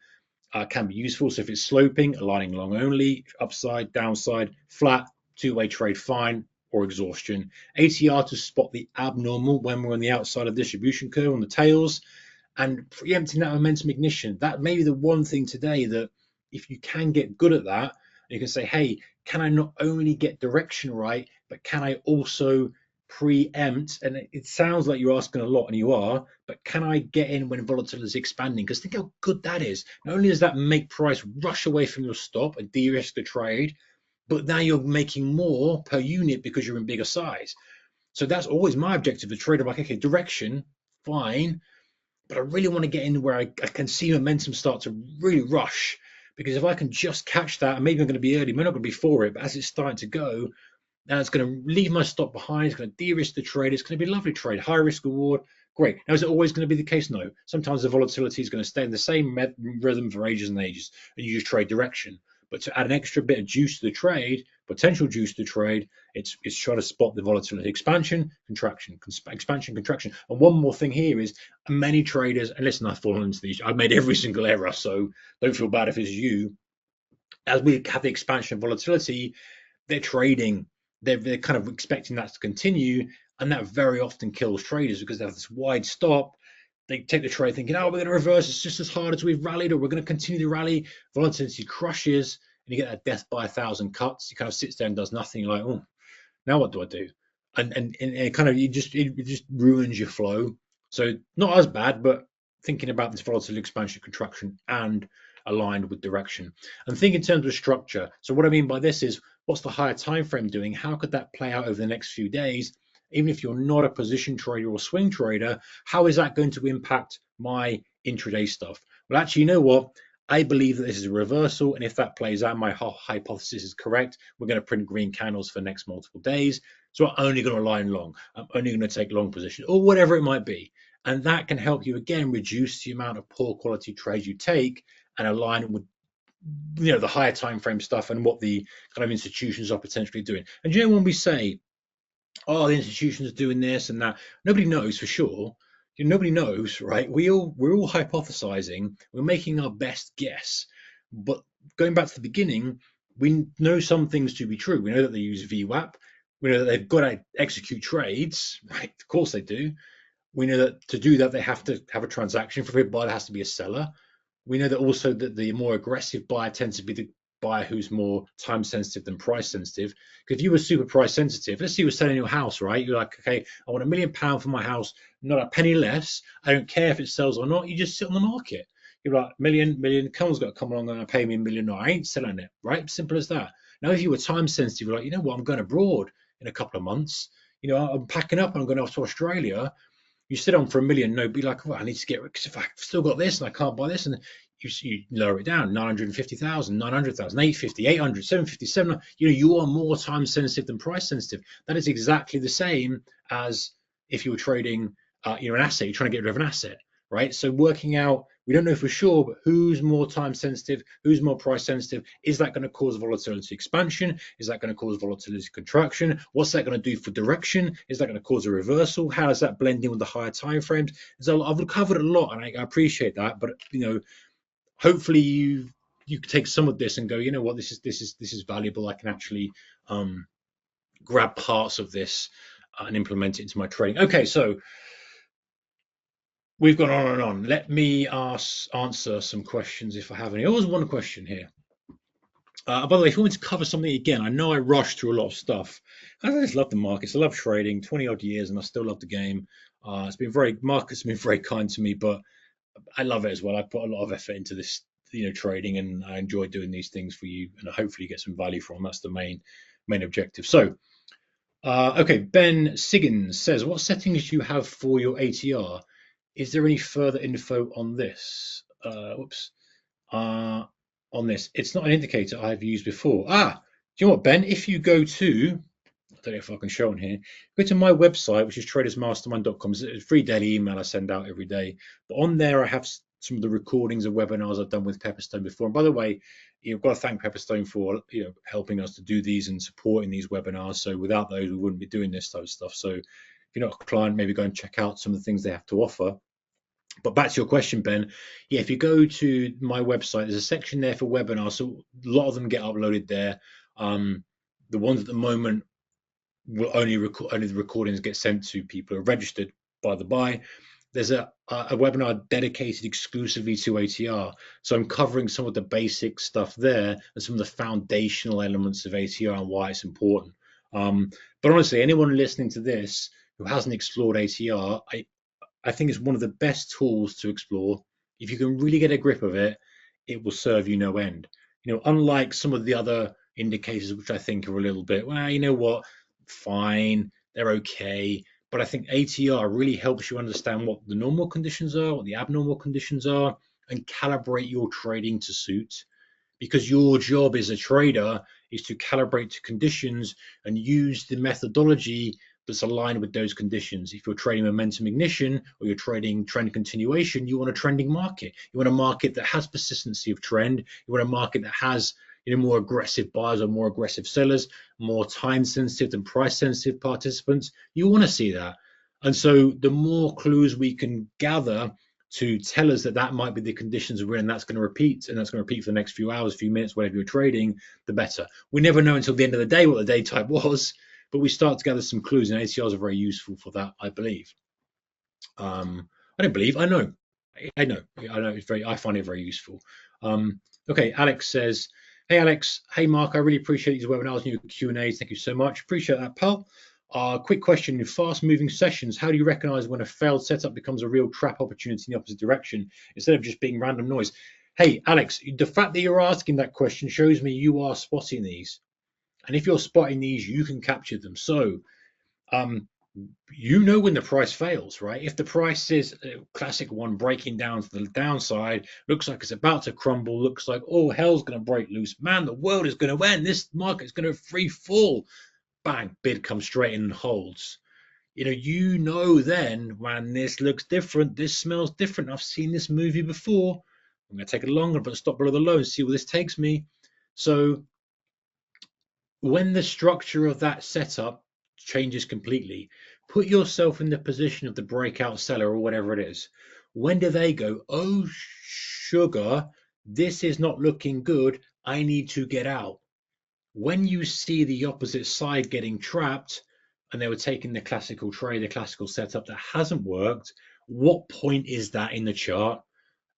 can be useful. So if it's sloping, aligning long only, upside, downside, flat, two-way trade, fine, or exhaustion. ATR to spot the abnormal when we're on the outside of distribution curve on the tails, and preempting that momentum ignition. That may be the one thing today that if you can get good at that, you can say, hey, can I not only get direction right, but can I also preempt? And it sounds like you're asking a lot, and you are, but can I get in when volatility is expanding? Because think how good that is. Not only does that make price rush away from your stop and de-risk the trade, but now you're making more per unit because you're in bigger size. So that's always my objective. The trader, like, okay, direction, fine, but I really want to get in where I can see momentum start to really rush. Because if I can just catch that, and maybe I'm going to be early, I'm not going to be for it, but as it's starting to go, now it's going to leave my stop behind. It's going to de-risk the trade. It's going to be a lovely trade, high risk reward. Great. Now, is it always going to be the case? No. Sometimes the volatility is going to stay in the same rhythm for ages and ages, and you just trade direction. But to add an extra bit of juice to the trade, potential juice to the trade, it's trying to spot the volatility, expansion, contraction, expansion, contraction. And one more thing here is many traders, and listen, I've fallen into these. I've made every single error, so don't feel bad if it's you. As we have the expansion of volatility, they're trading, they're kind of expecting that to continue, and that very often kills traders because they have this wide stop. They take the trade thinking, oh, we're going to reverse. It's just as hard as we've rallied, or we're going to continue to rally. Volatility crushes, and you get that death by 1,000 cuts. He kind of sits there and does nothing. You're like, oh, now what do I do? And it kind of, it just ruins your flow. So not as bad, but thinking about this volatility expansion, contraction, and aligned with direction. And think in terms of structure. So what I mean by this is, what's the higher time frame doing? How could that play out over the next few days? Even if you're not a position trader or swing trader, how is that going to impact my intraday stuff? Well, actually, you know what? I believe that this is a reversal, and if that plays out, my hypothesis is correct. We're going to print green candles for the next multiple days. So I'm only going to line long. I'm only going to take long position, or whatever it might be. And that can help you, again, reduce the amount of poor quality trades you take and align it with the higher time frame stuff and what the kind of institutions are potentially doing. And when we say, oh, the institutions are doing this and that, nobody knows for sure. Nobody knows, right? We're all hypothesizing. We're making our best guess. But going back to the beginning, we know some things to be true. We know that they use VWAP. We know that they've got to execute trades, right? Of course they do. We know that to do that, they have to have a transaction. For every buyer, there has to be a seller. We know that also that the more aggressive buyer tends to be the buyer who's more time sensitive than price sensitive. Because if you were super price sensitive, let's say you were selling your house, right? You're like, okay, I want £1 million for my house, not a penny less. I don't care if it sells or not. You just sit on the market. You're like, million, someone's got to come along and pay me $1 million. No, I ain't selling it, right? Simple as that. Now, if you were time sensitive, you're like, you know what, I'm going abroad in a couple of months. I'm packing up and I'm going off to Australia. You sit on for $1 million, no, be like, oh, I need to get, because if I've still got this and I can't buy this, and you lower it down, 950,000, 900,000, 850, 800, 750, 700. You are more time sensitive than price sensitive. That is exactly the same as if you were trading, an asset. You're trying to get rid of an asset, right? So working out, we don't know for sure, but who's more time sensitive, who's more price sensitive? Is that going to cause volatility expansion? Is that going to cause volatility contraction? What's that going to do for direction? Is that going to cause a reversal? How does that blend in with the higher time frames? So I've covered a lot, and I appreciate that, but hopefully you take some of this and go, what, this is valuable. I can actually grab parts of this and implement it into my trading. Okay, so we've gone on and on. Let me answer some questions if I have any. Oh, there's one question here. By the way, if you want to cover something again, I know I rushed through a lot of stuff. I just love the markets. I love trading, 20 odd years, and I still love the game. Markets have been very kind to me, but I love it as well. I put a lot of effort into this, trading, and I enjoy doing these things for you, and hopefully get some value from. That's the main objective. So, okay, Ben Siggins says, what settings do you have for your ATR? Is there any further info on this? Whoops. On this, it's not an indicator I've used before. Do you know what, Ben? If you go to, I don't know if I can show on here, go to my website, which is tradersmastermind.com. It's a free daily email I send out every day. But on there, I have some of the recordings of webinars I've done with Pepperstone before. And by the way, you've got to thank Pepperstone for helping us to do these and supporting these webinars. So without those, we wouldn't be doing this type of stuff. So if you're not a client, maybe go and check out some of the things they have to offer. But back to your question, Ben. Yeah, if you go to my website, there's a section there for webinars. So a lot of them get uploaded there. The ones at the moment will only the recordings get sent to people who are registered. By the by, there's a webinar dedicated exclusively to ATR. So I'm covering some of the basic stuff there and some of the foundational elements of ATR and why it's important. But honestly, anyone listening to this who hasn't explored ATR, I think it's one of the best tools to explore. If you can really get a grip of it, it will serve you no end. Unlike some of the other indicators, which I think are a little bit, well, you know what, fine, they're okay. But I think ATR really helps you understand what the normal conditions are, what the abnormal conditions are, and calibrate your trading to suit. Because your job as a trader is to calibrate to conditions and use the methodology that's aligned with those conditions. If you're trading momentum ignition or you're trading trend continuation, you want a trending market. You want a market that has persistency of trend. You want a market that has more aggressive buyers or more aggressive sellers, more time sensitive than price sensitive participants. You want to see that. And so the more clues we can gather to tell us that might be the conditions we're in, that's going to repeat, and that's going to repeat for the next few hours, few minutes, whatever you're trading, the better. We never know until the end of the day what the day type was, but we start to gather some clues, and ATRs are very useful for that, I believe. I don't believe, I know. I find it very useful. Okay, Alex says, hey Alex, hey Mark, I really appreciate these webinars and your Q&As. Thank you so much. Appreciate that, pal. Quick question, in fast-moving sessions, how do you recognize when a failed setup becomes a real trap opportunity in the opposite direction instead of just being random noise? Hey, Alex, the fact that you're asking that question shows me you are spotting these. And if you're spotting these, you can capture them. So when the price fails, right? If the price is a classic one breaking down to the downside, looks like it's about to crumble, looks like, oh, hell's going to break loose. Man, the world is going to end. This market's going to free fall. Bang, bid comes straight in and holds. Then when this looks different, this smells different. I've seen this movie before. I'm going to take it longer, but stop below the low and see where this takes me. So when the structure of that setup changes completely, put yourself in the position of the breakout seller or whatever it is. When do they go, oh, sugar, this is not looking good. I need to get out. When you see the opposite side getting trapped and they were taking the classical trade, the classical setup that hasn't worked, what point is that in the chart?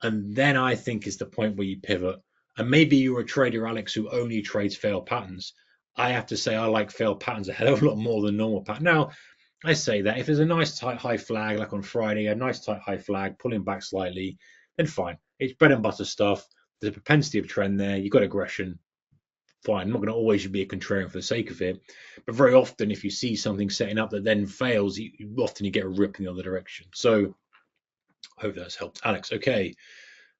And then I think is the point where you pivot. And maybe you're a trader, Alex, who only trades failed patterns. I have to say I like failed patterns a hell of a lot more than normal pattern. Now, I say that if there's a nice tight high flag, like on Friday, a nice tight high flag, pulling back slightly, then fine. It's bread and butter stuff. There's a propensity of trend there. You've got aggression. Fine. I'm not going to always be a contrarian for the sake of it, but very often if you see something setting up that then fails, often you get a rip in the other direction. So I hope that's helped, Alex. Okay.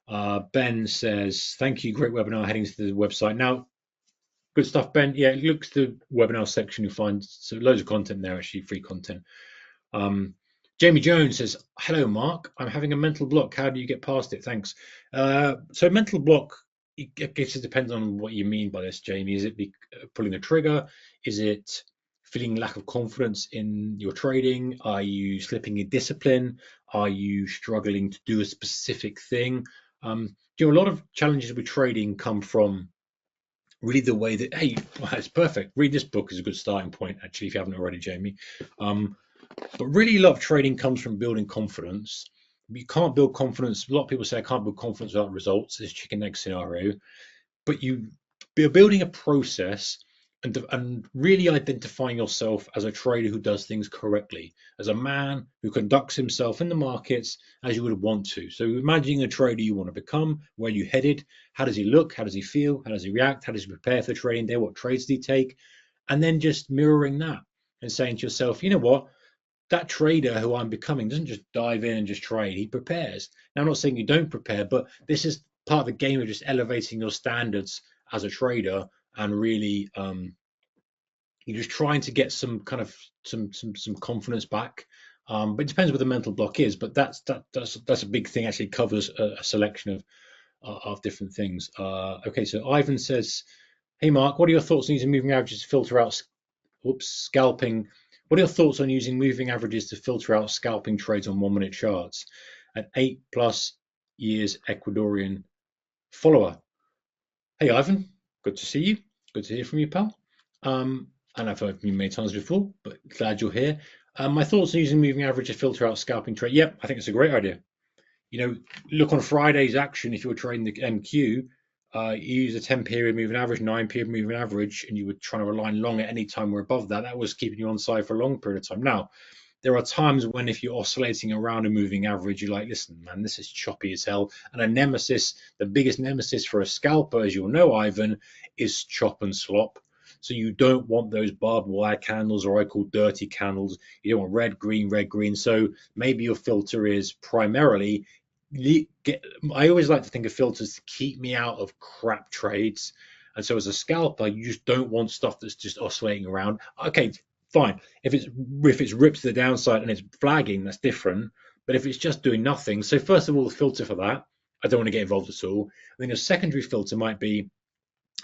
Ben says, thank you, great webinar, heading to the website. Now, good stuff, Ben. Yeah, look to the webinar section, you'll find loads of content there, actually, free content. Jamie Jones says, hello, Mark. I'm having a mental block. How do you get past it? Thanks. So mental block, I guess it depends on what you mean by this, Jamie. Is it pulling the trigger? Is it feeling lack of confidence in your trading? Are you slipping in discipline? Are you struggling to do a specific thing? A lot of challenges with trading come from really the way that, hey, well, it's perfect. Read this book is a good starting point, actually, if you haven't already, Jamie. But really, a lot of trading comes from building confidence. You can't build confidence. A lot of people say I can't build confidence without results. This chicken egg scenario. But you're building a process and really identifying yourself as a trader who does things correctly, as a man who conducts himself in the markets as you would want to. So imagining a trader you want to become, where you headed, how does he look, how does he feel, how does he react, how does he prepare for the trading day, what trades did he take, and then just mirroring that and saying to yourself, you know what, that trader who I'm becoming doesn't just dive in and just trade. He prepares. Now, I'm not saying you don't prepare, but this is part of the game of just elevating your standards as a trader and really you're just trying to get some kind of some confidence back. But it depends what the mental block is. But that's a big thing. Actually, covers a selection of different things. Okay, so Ivan says, "Hey Mark, what are your thoughts on using moving averages to filter out scalping? What are your thoughts on using moving averages to filter out scalping trades on 1 minute charts? An 8+ years Ecuadorian follower." Hey Ivan, good to see you. Good to hear from you, pal. And I've heard from you many times before, but glad you're here. My thoughts on using moving average to filter out scalping trade. Yep, I think it's a great idea. Look on Friday's action if you're trading the MQ. You use a 10 period moving average, 9 period moving average, and you were trying to align long at any time we're above that. That was keeping you on side for a long period of time. Now, there are times when if you're oscillating around a moving average, you're like, listen, man, this is choppy as hell. And a nemesis, the biggest nemesis for a scalper, as you'll know, Ivan, is chop and slop. So you don't want those barbed wire candles, or I call dirty candles. You don't want red, green, red, green. So maybe your filter is primarily I always like to think of filters to keep me out of crap trades. And so as a scalper, you just don't want stuff that's just oscillating around. Okay, fine. If it's ripped to the downside and it's flagging, that's different. But if it's just doing nothing, so first of all, the filter for that, I don't want to get involved at all. I think a secondary filter might be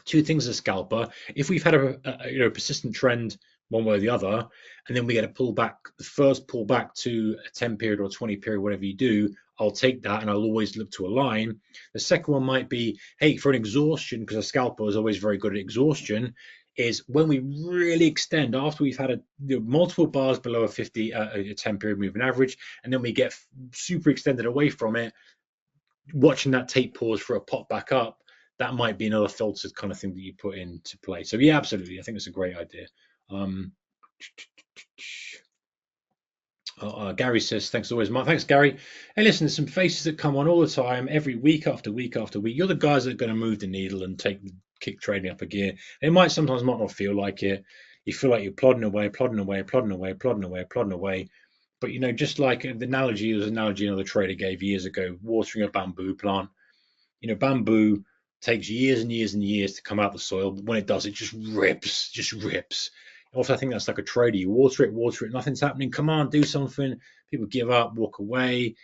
two things as a scalper. If we've had a persistent trend one way or the other, and then we get a pullback, the first pullback to a 10 period or a 20 period, whatever you do, I'll take that and I'll always look to align. The second one might be, hey, for an exhaustion, because a scalper is always very good at exhaustion, is when we really extend after we've had multiple bars below a 10 period moving average, and then we get super extended away from it, watching that tape pause for a pop back up, that might be another filtered kind of thing that you put into play. So yeah, absolutely. I think it's a great idea. Gary says, thanks always, Mark. Thanks, Gary. Hey, listen, there's some faces that come on all the time, every week after week after week. You're the guys that are going to move the needle and kick trading up a gear. It might sometimes not feel like it. You feel like you're plodding away, plodding away, plodding away, plodding away, plodding away. But just like the analogy, was an analogy another trader gave years ago, watering a bamboo plant. Bamboo takes years and years and years to come out of the soil, but when it does, it just rips. Also, I think that's like a trader. You water it, nothing's happening. Come on, do something. People give up, walk away.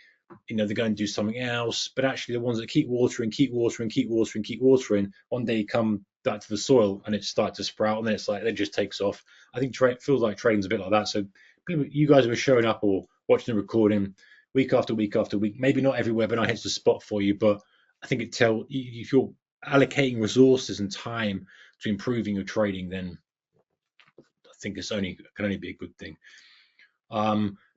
They go and do something else. But actually, the ones that keep watering, one day you come back to the soil and it starts to sprout, and then it's like it just takes off. I think it feels like trading's a bit like that. So you guys who are showing up or watching the recording week after week after week, maybe not every webinar hits the spot for you, but I think if you're allocating resources and time to improving your trading, then I think can only be a good thing.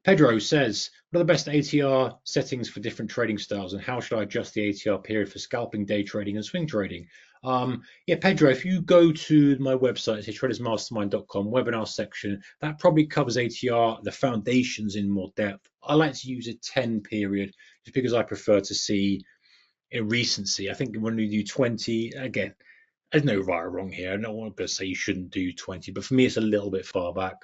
Pedro says, what are the best ATR settings for different trading styles, and how should I adjust the ATR period for scalping, day trading, and swing trading? Yeah, Pedro, if you go to my website, it's tradersmastermind.com, webinar section, that probably covers ATR, the foundations in more depth. I like to use a 10 period just because I prefer to see in recency. I think when we do 20, again, there's no right or wrong here. I'm not going to say you shouldn't do 20, but for me, it's a little bit far back.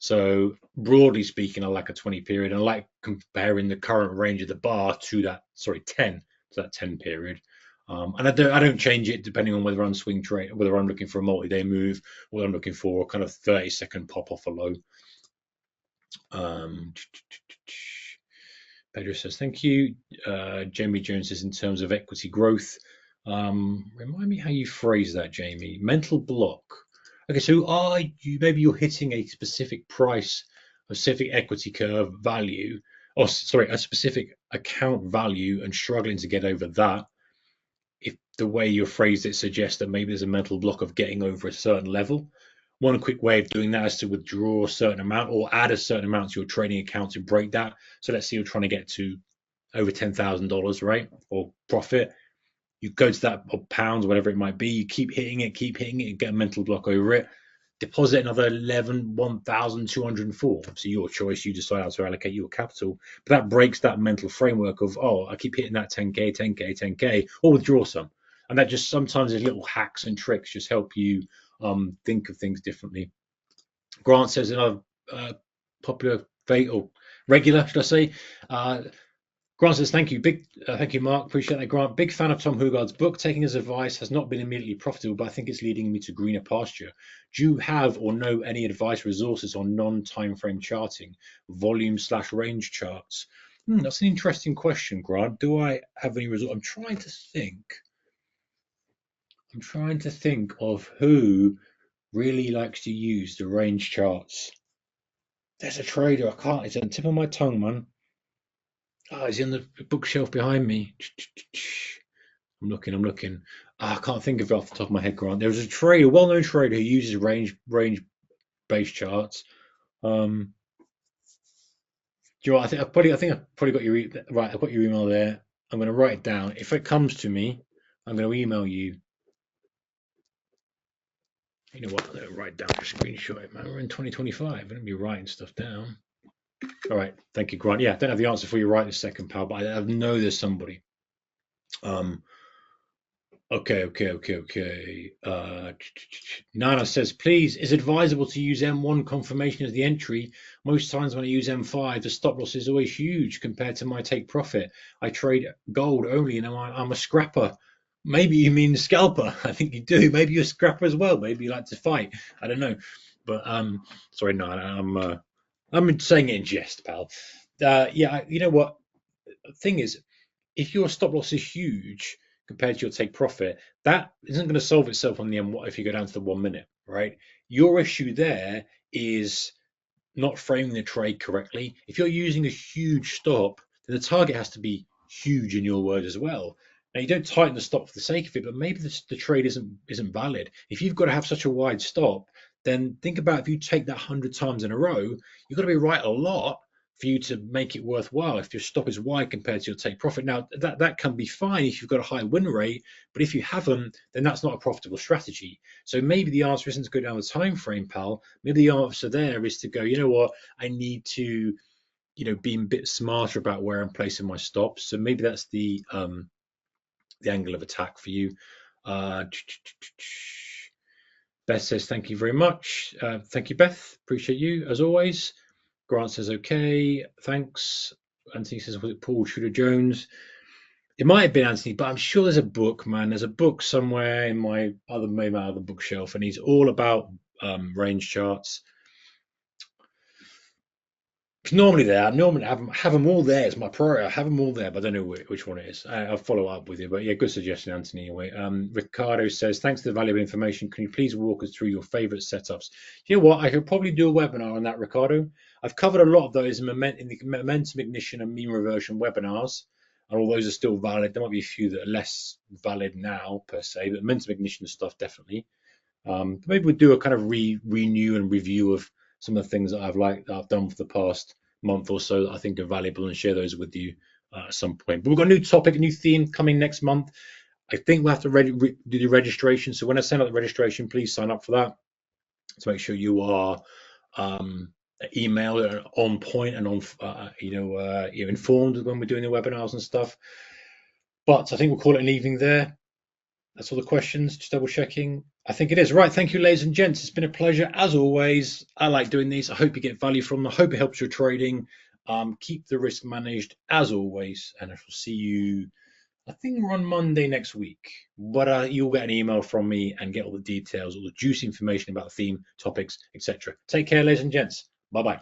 So broadly speaking, I like a 20 period. I like comparing the current range of the bar to that, 10 that 10 period. And I don't change it depending on whether I'm swing trade, whether I'm looking for a multi-day move, or whether I'm looking for a kind of 30-second pop off a low. Pedro says, thank you. Jamie Jones says, in terms of equity growth, remind me how you phrase that, Jamie. Mental block. Okay, so maybe you're hitting a specific price, a specific equity curve value, or sorry, a specific account value and struggling to get over that. If the way you phrased it suggests that maybe there's a mental block of getting over a certain level. One quick way of doing that is to withdraw a certain amount or add a certain amount to your trading account to break that. So let's say you're trying to get to over $10,000, right? Or profit. You go to that, or pounds, whatever it might be, you keep hitting it, and get a mental block over it. Deposit another 1,204. So your choice, you decide how to allocate your capital. But that breaks that mental framework of, oh, I keep hitting that 10K, 10K, 10K, or withdraw some. And that just sometimes these little hacks and tricks just help you think of things differently. Grant says another popular fate, or regular, should I say? Grant says, thank you. Thank you, Mark. Appreciate that, Grant. Big fan of Tom Hougaard's book. Taking his advice has not been immediately profitable, but I think it's leading me to greener pasture. Do you have or know any advice resources on non-timeframe charting, volume/range charts? That's an interesting question, Grant. Do I have any results? I'm trying to think of who really likes to use the range charts. There's a trader. It's on the tip of my tongue, man. Oh, he's in the bookshelf behind me. I'm looking. I can't think of it off the top of my head, Grant. There's a trader, well-known trader, who uses range-based charts. Do you know what? I think I've probably got your right. I've got your email there. I'm going to write it down. If it comes to me, I'm going to email you. You know what? I'm going to write down a screenshot it, man. We're in 2025. I'm going to be writing stuff down. All right. Thank you, Grant. Yeah, I don't have the answer for you right this second, pal, but I know there's somebody. Okay. Nana says, please, is advisable to use M1 confirmation as the entry? Most times when I use M5, the stop loss is always huge compared to my take profit. I trade gold only, and I'm a scrapper. Maybe you mean scalper. I think you do. Maybe you're a scrapper as well. Maybe you like to fight. I don't know. But sorry, no, I'm saying it in jest, pal. Yeah, you know what? The thing is, if your stop loss is huge compared to your take profit, that isn't going to solve itself on the M1 if you go down to the 1 minute, right? Your issue there is not framing the trade correctly. If you're using a huge stop, then the target has to be huge in your words as well. Now you don't tighten the stop for the sake of it, but maybe the trade isn't valid. If you've got to have such a wide stop, then think about if you take that 100 times in a row, you've got to be right a lot for you to make it worthwhile if your stop is wide compared to your take profit. Now that can be fine if you've got a high win rate, but if you haven't, then that's not a profitable strategy. So maybe the answer isn't to go down the time frame, pal. Maybe the answer there is to go, you know what, I need to, be a bit smarter about where I'm placing my stops. So maybe that's the angle of attack for you. Beth says, thank you very much. Thank you, Beth. Appreciate you as always. Grant says, okay, thanks. Anthony says, was it Paul Tudor Jones? It might have been Anthony, but I'm sure there's a book, man. There's a book somewhere in my other bookshelf, and he's all about range charts. It's normally there. I normally have them all there. It's my priority. I have them all there, but I don't know which one it is. I'll follow up with you. But yeah, good suggestion, Anthony. Anyway, Ricardo says, thanks for the valuable information. Can you please walk us through your favorite setups? You know what? I could probably do a webinar on that, Ricardo. I've covered a lot of those in the momentum ignition and mean reversion webinars, and all those are still valid. There might be a few that are less valid now per se, but momentum ignition stuff definitely. Maybe we'll do a kind of renew and review of some of the things that I've done for the past month or so that I think are valuable, and share those with you at some point. But we've got a new topic, a new theme coming next month. I think we'll have to do the registration. So when I send out the registration, please sign up for that to make sure you are email on point and on you're informed when we're doing the webinars and stuff. But I think we'll call it an evening there. That's all the questions. Just double checking. I think it is. Right. Thank you, ladies and gents. It's been a pleasure as always. I like doing these. I hope you get value from them. I hope it helps your trading. Keep the risk managed as always. And I shall see you I think we're on Monday next week, but you'll get an email from me and get all the details, all the juicy information about the theme, topics, etc. Take care, ladies and gents. Bye bye.